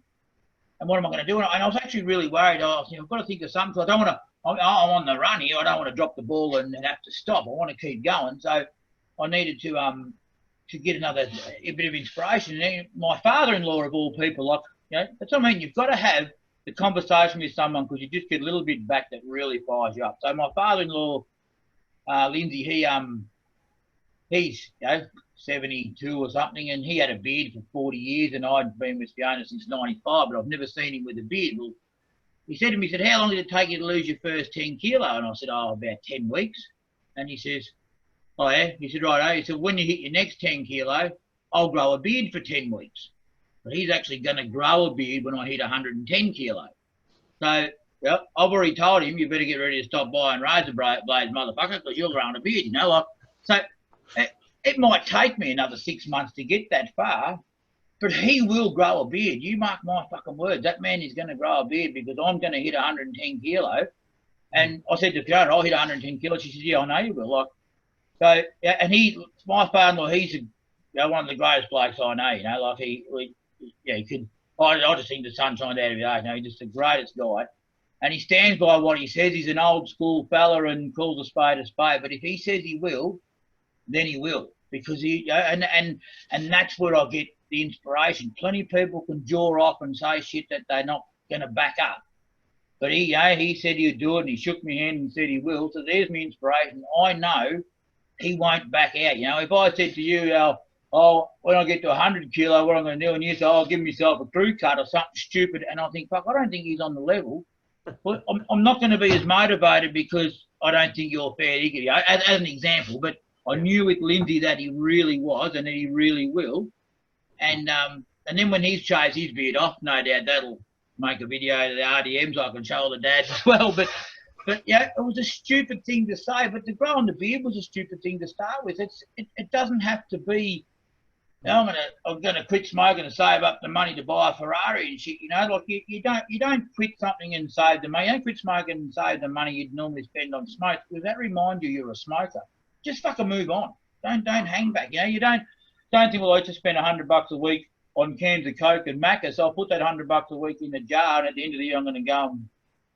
what am I going to do? And I was actually really worried. I was thinking, I've got to think of something. I don't want to, I'm on the run here. I don't want to drop the ball and have to stop. I want to keep going. So I needed to get a bit of inspiration. And my father-in-law, of all people, like, you know, that's what I mean. You've got to have the conversation with someone, because you just get a little bit back that really fires you up. So my father-in-law, Lindsay, he's, you know, 72 or something, and he had a beard for 40 years, and I'd been with Fiona since 95, but I've never seen him with a beard. Well, he said to me, he said, how long did it take you to lose your first 10 kilo? And I said, oh, about 10 weeks. And he says, oh, yeah? He said, right, he said, when you hit your next 10 kilo, I'll grow a beard for 10 weeks. But he's actually going to grow a beard when I hit 110 kilo. So, yeah, I've already told him, you better get ready to stop buying razor blades, motherfucker, because you're growing a beard, you know. Like, so it might take me another 6 months to get that far, but he will grow a beard. You mark my fucking words. That man is going to grow a beard, because I'm going to hit 110 kilo. And I said to Fiona, I'll hit 110 kilos. She said, yeah, I know you will. Like, so, yeah, and my father-in-law, he's one of the greatest blokes I know, you know. Like, he could, I just think the sun shines out of his eyes. You know, he's just the greatest guy. And he stands by what he says. He's an old school fella and calls a spade a spade. But if he says he will, then he will, because he, and that's where I get the inspiration. Plenty of people can jaw off and say shit that they're not going to back up, but he said he'd do it, and he shook my hand and said he will. So there's my inspiration. I know he won't back out. You know, if I said to you, when I get to 100 kilo, what I'm going to do, and you say, I'll give myself a crew cut or something stupid, and I think, fuck, I don't think he's on the level. Well, I'm not going to be as motivated, because I don't think you're fair dinkum, as an example, but I knew with Lindsay that he really was, and that he really will. And then when he's shaved his beard off, no doubt that'll make a video to the RDMs. I can show all the dads as well. But yeah, it was a stupid thing to say. But to grow on the beard was a stupid thing to start with. It doesn't have to be, you know, I'm gonna quit smoking and save up the money to buy a Ferrari and shit. You know, like, you don't quit something and save the money. You don't quit smoking and save the money you'd normally spend on smoke, because that reminds you you're a smoker. Just fucking move on. Don't hang back. You know, you don't think, well, I just spend $100 a week on cans of Coke and Macca, so I'll put that $100 a week in a jar, and at the end of the year I'm going to go and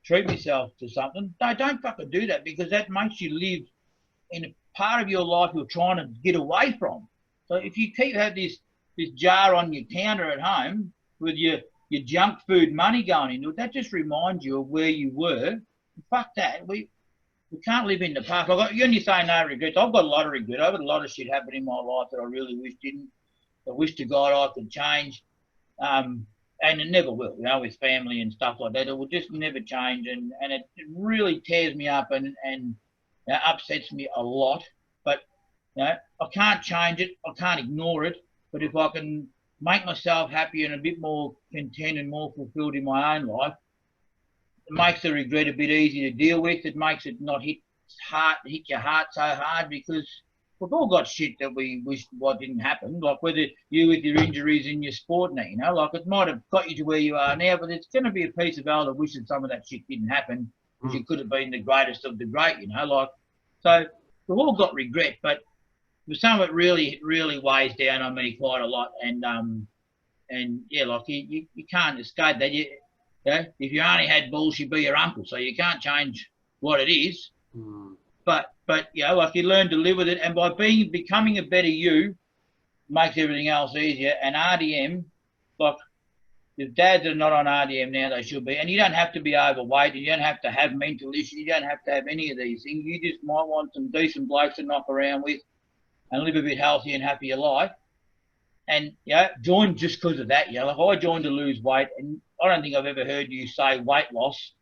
treat myself to something. No, don't fucking do that, because that makes you live in a part of your life you're trying to get away from. So if you keep having this jar on your counter at home with your junk food money going into it, that just reminds you of where you were. Fuck that. We can't live in the past. You say no regrets. I've got a lot of regret. I've got a lot of shit happen in my life that I really wish didn't. I wish to God I could change. And it never will, you know, with family and stuff like that. It will just never change. And it really tears me up and upsets me a lot. But You know, I can't change it. I can't ignore it. But if I can make myself happier and a bit more content and more fulfilled in my own life, it makes the regret a bit easier to deal with. It makes it not hit your heart so hard, because we've all got shit that we wish what didn't happen. Like whether you with your injuries in your sport now, you know, like it might have got you to where you are now, but it's going to be a piece of hell that wishes some of that shit didn't happen, because you could have been the greatest of the great, you know. Like, so we've all got regret, but some of it really, really weighs down on me quite a lot. And yeah, like you can't escape that. You know, if you only had balls, you'd be your uncle. So you can't change what it is. But you know, like you learn to live with it, and by becoming a better you, makes everything else easier. And RDM, like the dads are not on RDM now, they should be. And you don't have to be overweight, and you don't have to have mental issues, you don't have to have any of these things. You just might want some decent blokes to knock around with and live a bit healthier and happier life. And yeah, join just because of that. You know, like I joined to lose weight, and I don't think I've ever heard you say weight loss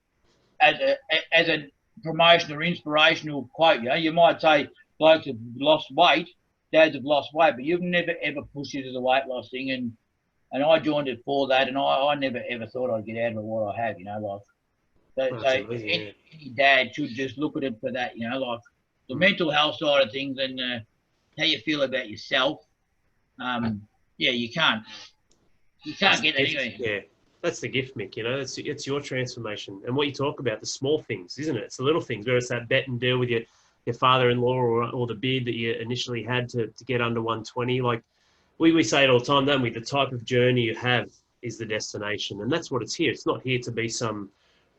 as a promotion or inspirational quote. You know, you might say blokes have lost weight, dads have lost weight, but you've never ever pushed it as a weight loss thing. And I joined it for that, and I never ever thought I'd get out of it what I have. You know, like so any dad should just look at it for that. You know, like the mental health side of things and how you feel about yourself. Yeah, you can't get anywhere. Yeah, that's the gift, Mick. You know, it's your transformation, and what you talk about, the small things, isn't it? It's the little things. Whether it's that bet and deal with your father-in-law, or the bid that you initially had to get under 120. Like we say it all the time, don't we? The type of journey you have is the destination, and that's what it's here. It's not here to be some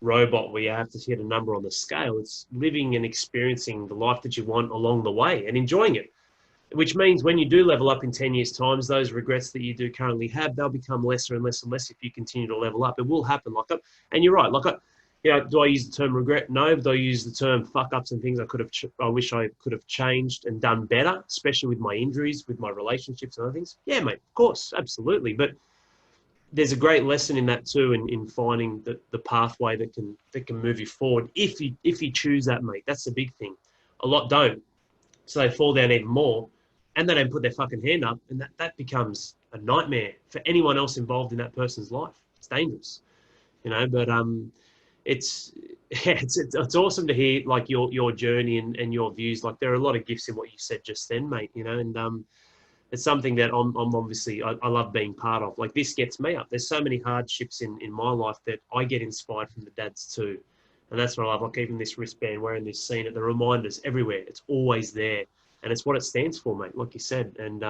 robot where you have to hit a number on the scale. It's living and experiencing the life that you want along the way and enjoying it. Which means when you do level up in 10 years' time, those regrets that you do currently have, they'll become lesser and less and less if you continue to level up. It will happen. And you're right. You know, do I use the term regret? No. But do I use the term fuck ups and things I wish I could have changed and done better, especially with my injuries, with my relationships and other things? Yeah, mate. Of course, absolutely. But there's a great lesson in that too, in finding the pathway that can move you forward if you choose that, mate. That's the big thing. A lot don't, so they fall down even more. And they don't put their fucking hand up, and that becomes a nightmare for anyone else involved in that person's life. It's dangerous, you know. But it's awesome to hear like your journey and your views. Like there are a lot of gifts in what you said just then, mate. You know, and it's something that I'm obviously I love being part of. Like this gets me up. There's so many hardships in my life that I get inspired from the dads too, and that's what I love. Like even this wristband, wearing this scene, the reminders everywhere. It's always there. And it's what it stands for, mate, like you said, and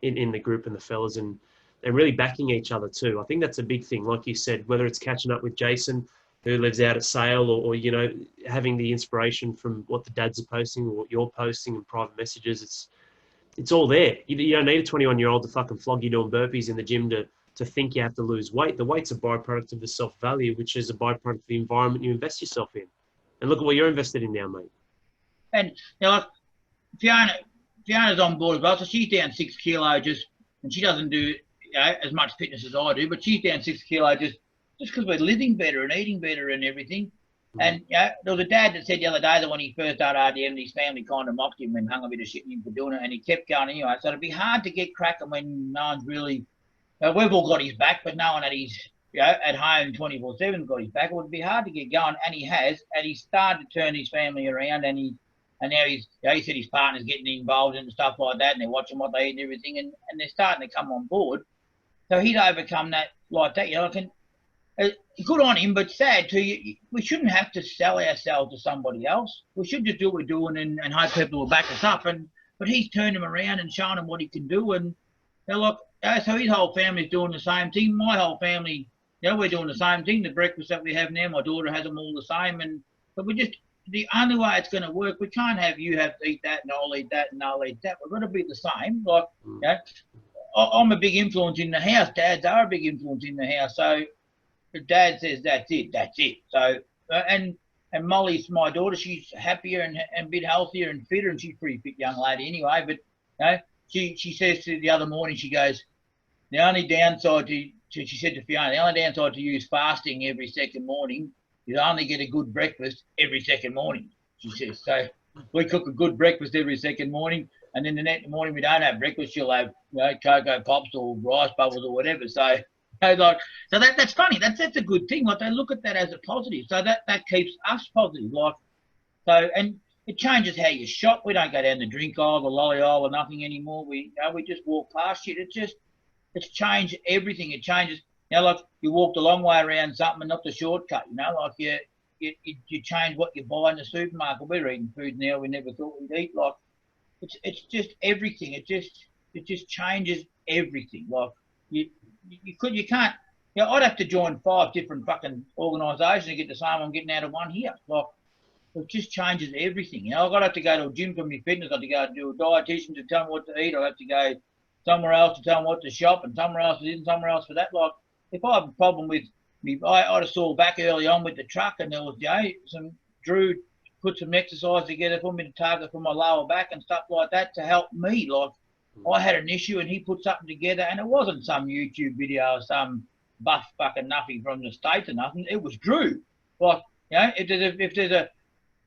in the group and the fellas and really backing each other too. I think that's a big thing, like you said, whether it's catching up with Jason, who lives out at Sale, or you know, having the inspiration from what the dads are posting or what you're posting in private messages. It's all there. You don't need a 21-year-old to fucking flog you doing burpees in the gym to think you have to lose weight. The weight's a byproduct of the self-value, which is a byproduct of the environment you invest yourself in. And look at what you're invested in now, mate. And you know, Fiona's on board as well, so she's down 6 kilo and she doesn't do as much fitness as I do, but she's down 6 kilo just because we're living better and eating better and everything. And there was a dad that said the other day that when he first started RDM, his family kind of mocked him and hung a bit of shit at him for doing it, and he kept going anyway. So it'd be hard to get cracking when no one's really. We've all got his back, but no one at his at home 24/7 got his back. It would be hard to get going, and he has, and he's started to turn his family around, and now he said his partner's getting involved in stuff like that, and they're watching what they eat and everything, and they're starting to come on board. So he's overcome that like that. You know, good on him, but sad too. We shouldn't have to sell ourselves to somebody else. We should just do what we're doing and hope people will back us up. But he's turned him around and shown him what he can do. And so his whole family's doing the same thing. My whole family, we're doing the same thing. The breakfast that we have now, my daughter has them all the same. But the only way it's going to work, we can't have you have to eat that and I'll eat that and I'll eat that. We're going to be the same. Like, I'm a big influence in the house. Dads are a big influence in the house. So if Dad says that's it. So and Molly's my daughter. She's happier and a bit healthier and fitter, and she's a pretty fit young lady anyway. But she says to the other morning, she goes, the only downside she said to Fiona, the only downside to use fasting every second morning, you only get a good breakfast every second morning, she says. So we cook a good breakfast every second morning. And then the next morning we don't have breakfast, she'll have, you know, Cocoa Pops or rice bubbles or whatever. So, so that's funny. That's a good thing. Like, they look at that as a positive. So that keeps us positive. Like, so, and it changes how you shop. We don't go down the drink aisle, the lolly aisle, or nothing anymore. We just walk past it. It's changed everything. It changes. You know, like, you walk the long way around something and not the shortcut. You know, like you change what you buy in the supermarket. We're eating food now we never thought we'd eat. Like, it's just everything. It just changes everything. Like, you can't. You know, I'd have to join 5 different fucking organisations to get the same I'm getting out of one here. Like, it just changes everything. You know, I've got to have to go to a gym for my fitness. I've got to go to a dietitian to tell me what to eat. I have to go somewhere else to tell me what to shop, and somewhere else for this and somewhere else for that. Like, if I have a problem with me, I had a sore back early on with the truck, and there was, you know, Drew put some exercise together for me to target for my lower back and stuff like that to help me. Like, I had an issue and he put something together, and it wasn't some YouTube video or some buff fucking nothing from the States or nothing. It was Drew. Like, you know, if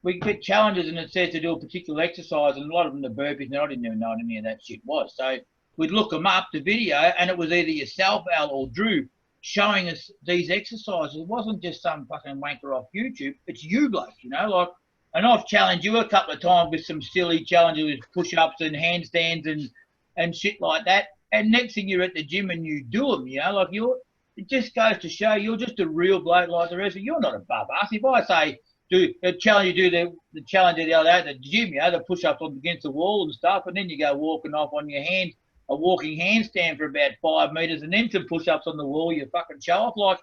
we get challenges and it says to do a particular exercise, and a lot of them the burpees, and I didn't even know what any of that shit was. So we'd look them up, the video, and it was either yourself, Al, or Drew showing us these exercises. It wasn't just some fucking wanker off YouTube. It's you, bloke, you know, like. And I've challenged you a couple of times with some silly challenges with push-ups and handstands and shit like that. And next thing you're at the gym and you do them, you know, like it just goes to show you're just a real bloke like the rest of you. You're not above us. If I say, do the challenge the challenge the other day at the gym, you know, the push-ups against the wall and stuff, and then you go walking off on your hands, a walking handstand for about 5 metres, and then some push-ups on the wall, you fucking show off. Like,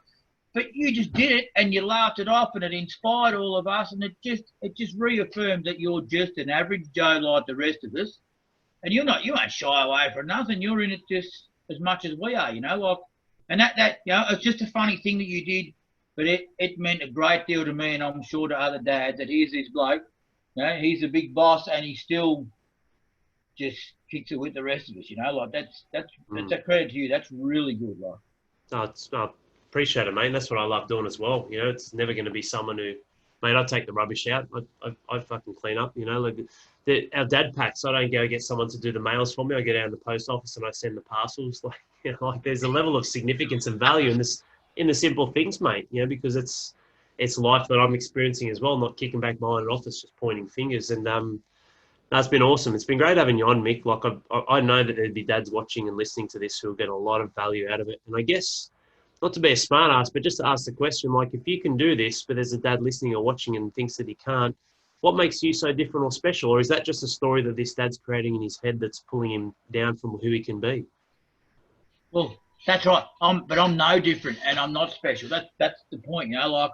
but you just did it and you laughed it off, and it inspired all of us, and it just reaffirmed that you're just an average Joe like the rest of us, and you won't shy away from nothing. You're in it just as much as we are, you know. Like, and that you know, it's just a funny thing that you did, but it meant a great deal to me, and I'm sure to other dads, that here's this bloke, you know, he's a big boss, and he still just kicks it with the rest of us, you know. Like, that's a credit to you. That's really good, like. Oh, appreciate it, mate. And that's what I love doing as well. You know, it's never going to be someone who, mate, I take the rubbish out. I fucking clean up, you know. Like, our dad packs, I don't go get someone to do the mails for me. I go down to the post office and I send the parcels. Like, you know, like, there's a level of significance and value in the simple things, mate, you know, because it's life that I'm experiencing as well, not kicking back behind an office, just pointing fingers. And that's been awesome. It's been great having you on, Mick. Like, I know that there'd be dads watching and listening to this who will get a lot of value out of it. And I guess, not to be a smart ass, but just to ask the question, like, if you can do this, but there's a dad listening or watching and thinks that he can't, what makes you so different or special? Or is that just a story that this dad's creating in his head that's pulling him down from who he can be? Well, that's right. But I'm no different, and I'm not special. That's the point, you know. Like,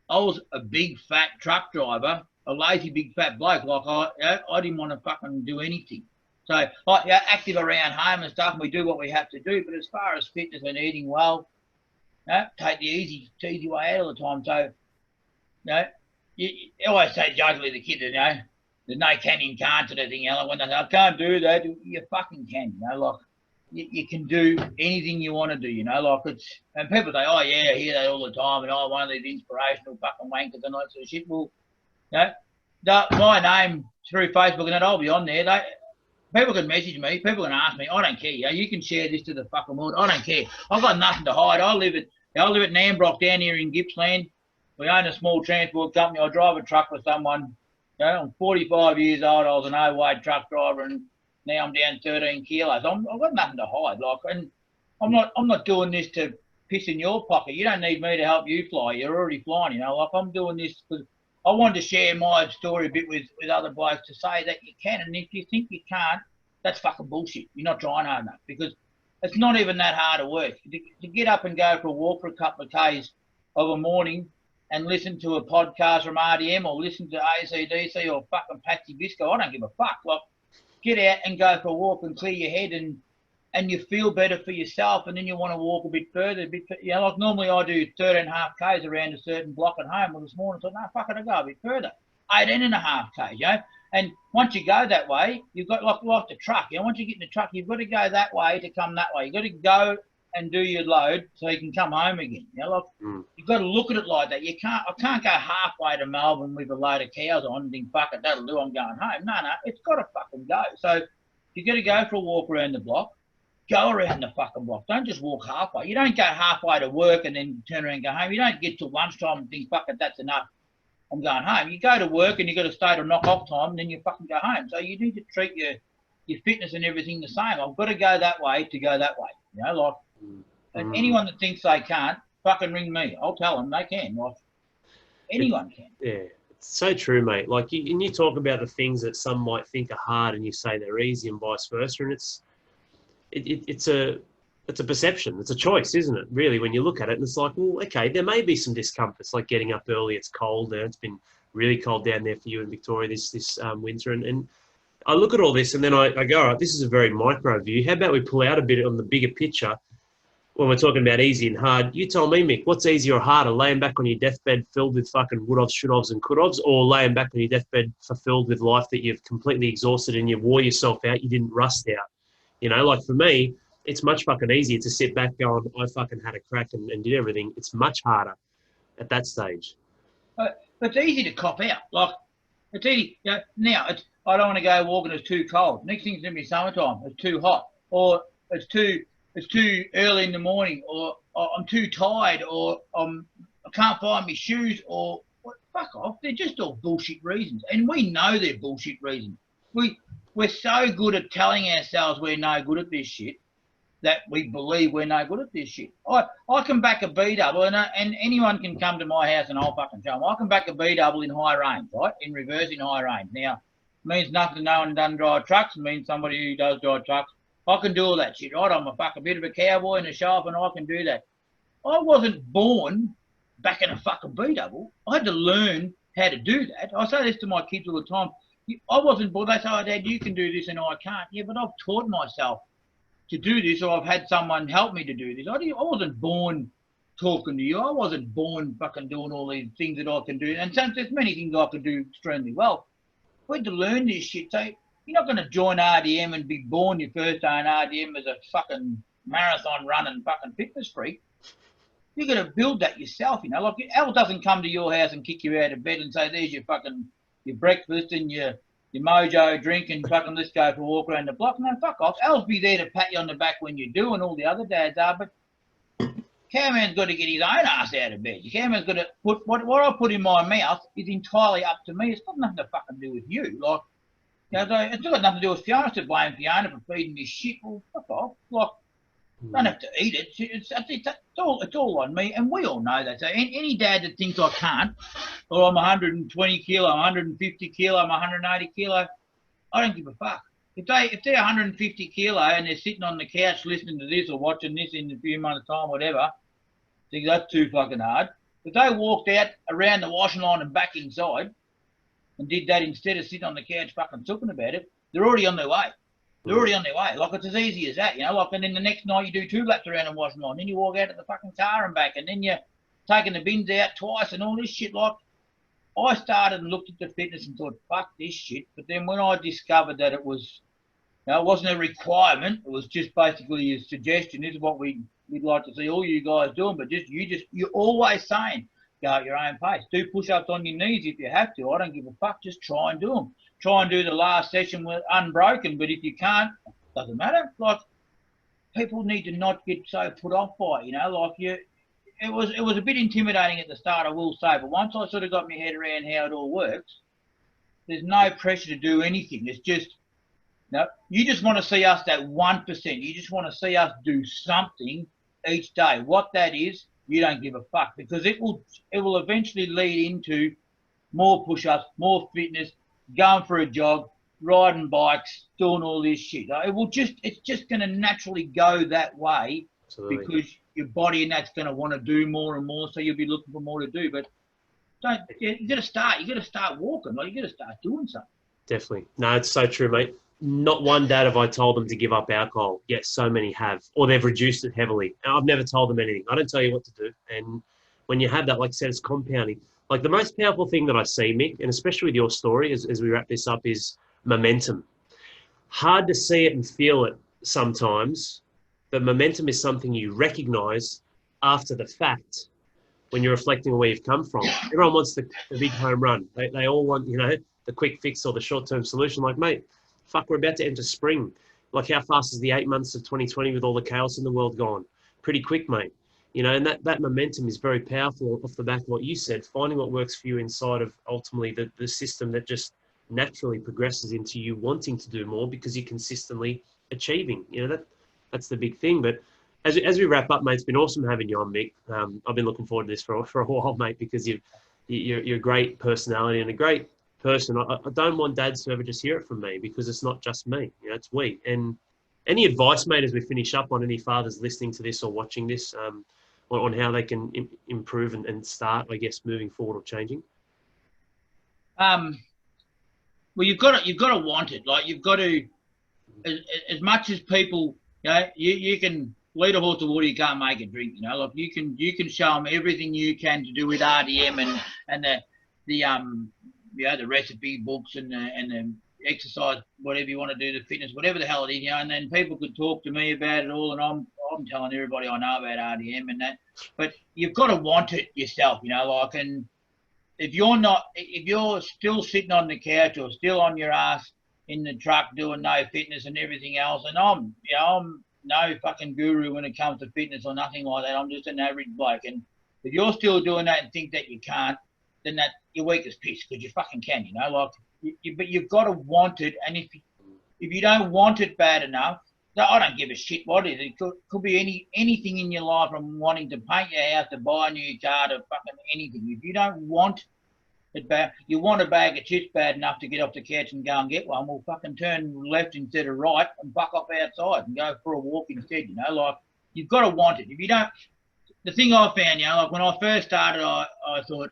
I was a big fat truck driver, a lazy big fat bloke. Like, I didn't want to fucking do anything. So, like, yeah, active around home and stuff, and we do what we have to do. But as far as fitness and eating well, you know, take the easy way out all the time. So, you know, you always say jokingly to the kids, you know, there's no can and can't sort of thing. You know, when they say, I can't do that, you fucking can, you know. Like, you can do anything you want to do, you know. Like, it's, and people say, oh yeah, I hear that all the time, and one of these inspirational fucking wankers and all that sort of shit. Well, you know, my name through Facebook and that, I'll be on there. People can message me. People can ask me. I don't care. You know, you can share this to the fucking world. I don't care. I've got nothing to hide. I live at Nambrock down here in Gippsland. We own a small transport company. I drive a truck for someone. You know, I'm 45 years old. I was an overweight truck driver, and now I'm down 13 kilos. I've got nothing to hide. Like, and I'm not doing this to piss in your pocket. You don't need me to help you fly. You're already flying. You know, like, I'm doing this because I wanted to share my story a bit with other blokes to say that you can, and if you think you can't, that's fucking bullshit. You're not trying hard enough, because it's not even that hard to work. To get up and go for a walk for a couple of Ks of a morning and listen to a podcast from RDM or listen to AC/DC or fucking Patsy Bisco, I don't give a fuck. Like, get out and go for a walk and clear your head, and you feel better for yourself, and then you want to walk a bit further. You know, like, normally I do 13.5 Ks around a certain block at home. Well, this morning I thought, no, fuck it, I'll go a bit further. 18.5 Ks, you know. And once you go that way, you've got, like the truck, you know, once you get in the truck, you've got to go that way to come that way. You've got to go and do your load so you can come home again. You know, like, you've got to look at it like that. I can't go halfway to Melbourne with a load of cows on and think, fuck it, that'll do, I'm going home. No, it's got to fucking go. So you've got to go for a walk around the block. Go around the fucking block. Don't just walk halfway. You don't go halfway to work and then turn around and go home. You don't get to lunchtime and think, fuck it, that's enough, I'm going home. You go to work and you've got to stay till knock-off time and then you fucking go home. So you need to treat your fitness and everything the same. I've got to go that way to go that way. You know, like, and anyone that thinks they can't, fucking ring me. I'll tell them they can. Like, anyone can. Yeah, it's so true, mate. Like, you talk about the things that some might think are hard and you say they're easy and vice versa, and it's a perception. It's a choice, isn't it, really, when you look at it? And it's like, well, okay, there may be some discomforts, like getting up early. It's cold there. It's been really cold down there for you in Victoria this winter. And I look at all this and then I go, all right, this is a very micro view. How about we pull out a bit on the bigger picture when we're talking about easy and hard? You tell me, Mick, what's easier or harder, laying back on your deathbed filled with fucking would-ofs, should-ofs and could-ofs, or laying back on your deathbed fulfilled with life that you've completely exhausted and you wore yourself out, you didn't rust out? You know, like for me, it's much fucking easier to sit back going, I fucking had a crack and did everything. It's much harder at that stage. It's easy to cop out. Like, it's easy. You know, now, I don't want to go walking, it's too cold. Next thing's going to be summertime, it's too hot. Or it's too early in the morning, or I'm too tired, or I can't find my shoes, or fuck off. They're just all bullshit reasons. And we know they're bullshit reasons. We're so good at telling ourselves we're no good at this shit that we believe we're no good at this shit. I can back a B-double, and anyone can come to my house and I'll fucking show them. I can back a B-double in high range, right? In reverse in high range. Now, means nothing to no one done drive trucks. It means somebody who does drive trucks. I can do all that shit, right? I'm a bit of a cowboy and a sharp, and I can do that. I wasn't born backing a fucking B-double. I had to learn how to do that. I say this to my kids all the time. I wasn't born. They say, oh, Dad, you can do this and I can't. Yeah, but I've taught myself to do this, or I've had someone help me to do this. I wasn't born talking to you. I wasn't born fucking doing all these things that I can do. And there's many things I can do extremely well. I had to learn this shit. So you're not going to join RDM and be born your first day in RDM as a fucking marathon running fucking fitness freak. You're going to build that yourself, you know. Like, Al doesn't come to your house and kick you out of bed and say, there's your breakfast and your mojo drink and fucking let's go for a walk around the block. No, fuck off. Al's be there to pat you on the back when you do, and all the other dads are, but Cowman's got to get his own ass out of bed. Cowman's got to put what I put in my mouth is entirely up to me. It's got nothing to fucking do with you. Like, you know, it's got nothing to do with Fiona. To blame Fiona for feeding me shit. Well, fuck off. Like, don't have to eat it. It's all on me, and we all know that. So any dad that thinks I can't, or I'm 120 kilo, I'm 150 kilo, I'm 180 kilo, I don't give a fuck. If they're 150 kilo and they're sitting on the couch listening to this or watching this in a few months' time, whatever, think that's too fucking hard. If they walked out around the washing line and back inside and did that instead of sitting on the couch fucking talking about it, they're already on their way. They're already on their way. Like, it's as easy as that, you know. Like, and then the next night you do 2 laps around the washing line, then you walk out to the fucking car and back, and then you're taking the bins out twice and all this shit. Like, I started and looked at the fitness and thought, fuck this shit. But then when I discovered that it was, you know, it wasn't a requirement, it was just basically a suggestion. This is what we'd like to see all you guys doing, but you're always saying, go at your own pace. Do push-ups on your knees if you have to. I don't give a fuck. Just try and do them. Try and do the last session with unbroken, but if you can't, doesn't matter. Like, people need to not get so put off by it, you know. Like, it was a bit intimidating at the start, I will say, but once I sort of got my head around how it all works, there's no pressure to do anything. It's just, no, you just want to see us that 1%. You just want to see us do something each day. What that is, you don't give a fuck, because it will eventually lead into more push-ups, more fitness, going for a jog, riding bikes, doing all this shit. It's just going to naturally go that way. Absolutely. Because your body and that's going to want to do more and more, so you'll be looking for more to do. But you got to start. You got to start walking. Like, you got to start doing something. Definitely. No, it's so true, mate. Not one dad have I told them to give up alcohol. Yes, so many have, or they've reduced it heavily. And I've never told them anything. I don't tell you what to do. And when you have that, like I said, it's compounding. Like, the most powerful thing that I see, Mick, and especially with your story as we wrap this up, is momentum. Hard to see it and feel it sometimes, but momentum is something you recognize after the fact when you're reflecting on where you've come from. Everyone wants the big home run. They all want, you know, the quick fix or the short-term solution. Like, mate, fuck, we're about to enter spring. Like, how fast is the 8 months of 2020 with all the chaos in the world gone? Pretty quick, mate. You know, and that momentum is very powerful off the back of what you said, finding what works for you inside of ultimately the system that just naturally progresses into you wanting to do more because you're consistently achieving. You know, that's the big thing. But as we wrap up, mate, it's been awesome having you on, Mick. I've been looking forward to this for a while, mate, because you're a great personality and a great person. I don't want dads to ever just hear it from me because it's not just me. You know, it's we. And any advice, mate, as we finish up on any fathers listening to this or watching this, on how they can improve and start, I guess, moving forward or changing? Well, you've got to want it. Like, you've got to, as much as people, you know, you can lead a horse to water, you can't make it drink. You know, like you can show them everything you can to do with RDM and the you know, the recipe books and the exercise, whatever you want to do, the fitness, whatever the hell it is, you know. And then people could talk to me about it all, and I'm telling everybody I know about RDM and that. But you've got to want it yourself, you know. Like, and if you're still sitting on the couch or still on your ass in the truck doing no fitness and everything else, and I'm no fucking guru when it comes to fitness or nothing like that. I'm just an average bloke. And if you're still doing that and think that you can't, then that you're weak as piss, because you fucking can, you know. Like, but you've got to want it. And if you don't want it bad enough, I don't give a shit what it is. It could be anything in your life, from wanting to paint your house, to buy a new car, to fucking anything. If you don't want it bad, you want a bag of chips bad enough to get off the couch and go and get one, well, fucking turn left instead of right and fuck off outside and go for a walk instead, you know. Like, you've got to want it. If you don't, the thing I found, you know, like when I first started, I thought,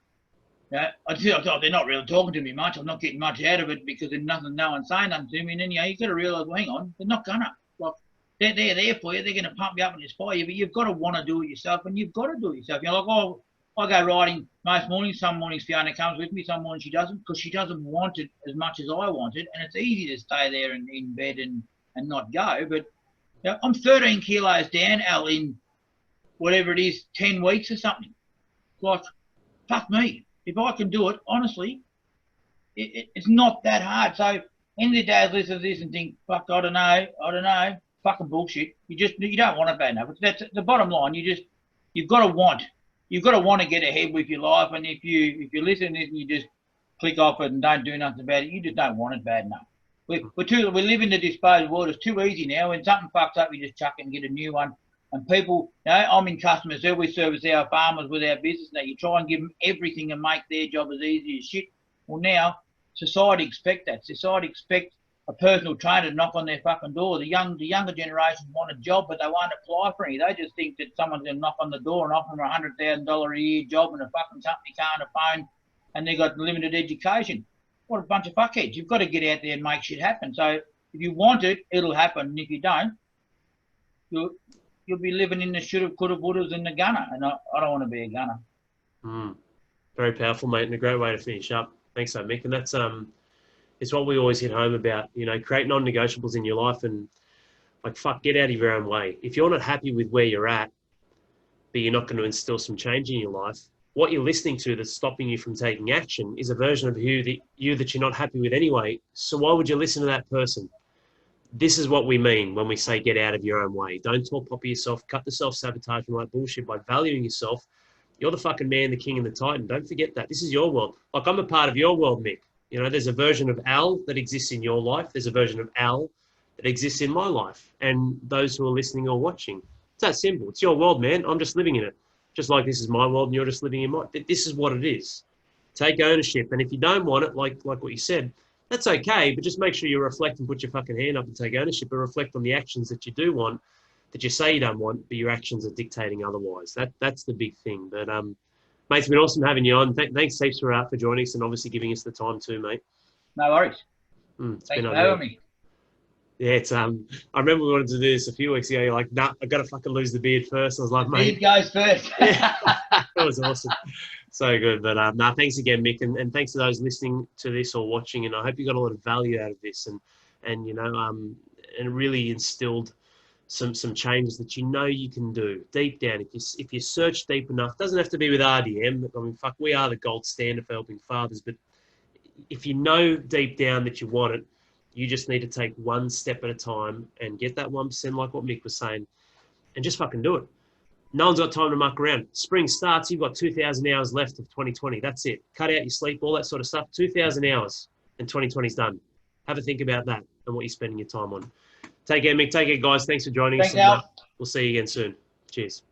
I thought they're not really talking to me much. I'm not getting much out of it because there's nothing, no one's saying nothing to me. And then, you know, you've got to realise, well, hang on, they're not gonna. Like, they're there for you. They're going to pump you up and inspire you, but you've got to want to do it yourself, and you've got to do it yourself. You know, like, I go riding most mornings. Some mornings Fiona comes with me. Some mornings she doesn't, because she doesn't want it as much as I want it. And it's easy to stay there in bed and not go. But you know, I'm 13 kilos down, Al, in whatever it is, 10 weeks or something. Like, fuck me. If I can do it, honestly, it's not that hard. So any of the dads listen to this and think, fuck, I don't know, fucking bullshit. You don't want it bad enough. That's the bottom line. You've got to want. You've got to want to get ahead with your life. And if you listen to this and you just click off it and don't do nothing about it, you just don't want it bad enough. We live in the disposable world. It's too easy now. When something fucks up, you just chuck it and get a new one. And people, you know, I'm in customer service. We service our farmers with our business. Now you try and give them everything and make their job as easy as shit. Well, now society expect that. Society expect a personal trainer to knock on their fucking door. The younger generation want a job, but they won't apply for any. They just think that someone's going to knock on the door and offer them $100,000 a year job and a fucking company car and a phone, and they got limited education. What a bunch of fuckheads. You've got to get out there and make shit happen. So if you want it, it'll happen. And if you don't, you'll be living in the shoulda, coulda, wouldas and the gunner. And I don't want to be a gunner. Very powerful, mate, and a great way to finish up. Thanks, Mick. And that's it's what we always hit home about. You know, create non-negotiables in your life, and like, fuck, get out of your own way. If you're not happy with where you're at, but you're not going to instill some change in your life, what you're listening to that's stopping you from taking action is a version of you that you're not happy with anyway. So why would you listen to that person? This is what we mean when we say get out of your own way. Don't talk pop of yourself. Cut the self-sabotage and like bullshit by valuing yourself. You're the fucking man, the king, and the titan. Don't forget that. This is your world. Like, I'm a part of your world, Mick. You know, there's a version of Al that exists in your life. There's a version of Al that exists in my life and those who are listening or watching. It's that simple. It's your world, man. I'm just living in it. Just like this is my world and you're just living in mine. This is what it is. Take ownership. And if you don't want it, like what you said, that's okay, but just make sure you reflect and put your fucking hand up and take ownership, and reflect on the actions that you do want, that you say you don't want, but your actions are dictating otherwise. That's the big thing. But mate, it's been awesome having you on. Thanks heaps for joining us and obviously giving us the time too, mate. No worries. Thanks for having me. Yeah, it's I remember we wanted to do this a few weeks ago. You're like, nah, I've got to fucking lose the beard first. I was like, mate, beard goes first. Yeah, that was awesome. So good. But thanks again, Mick, and thanks to those listening to this or watching. And I hope you got a lot of value out of this, and you know, and really instilled some changes that you know you can do deep down. If you search deep enough, doesn't have to be with RDM. I mean, fuck, we are the gold standard for helping fathers. But if you know deep down that you want it, you just need to take one step at a time and get that 1%, like what Mick was saying, and just fucking do it. No one's got time to muck around. Spring starts, you've got 2,000 hours left of 2020. That's it. Cut out your sleep, all that sort of stuff. 2,000 hours and 2020's done. Have a think about that and what you're spending your time on. Take care, Mick. Take care, guys. Thanks for joining us. Thanks, Al. We'll see you again soon. Cheers.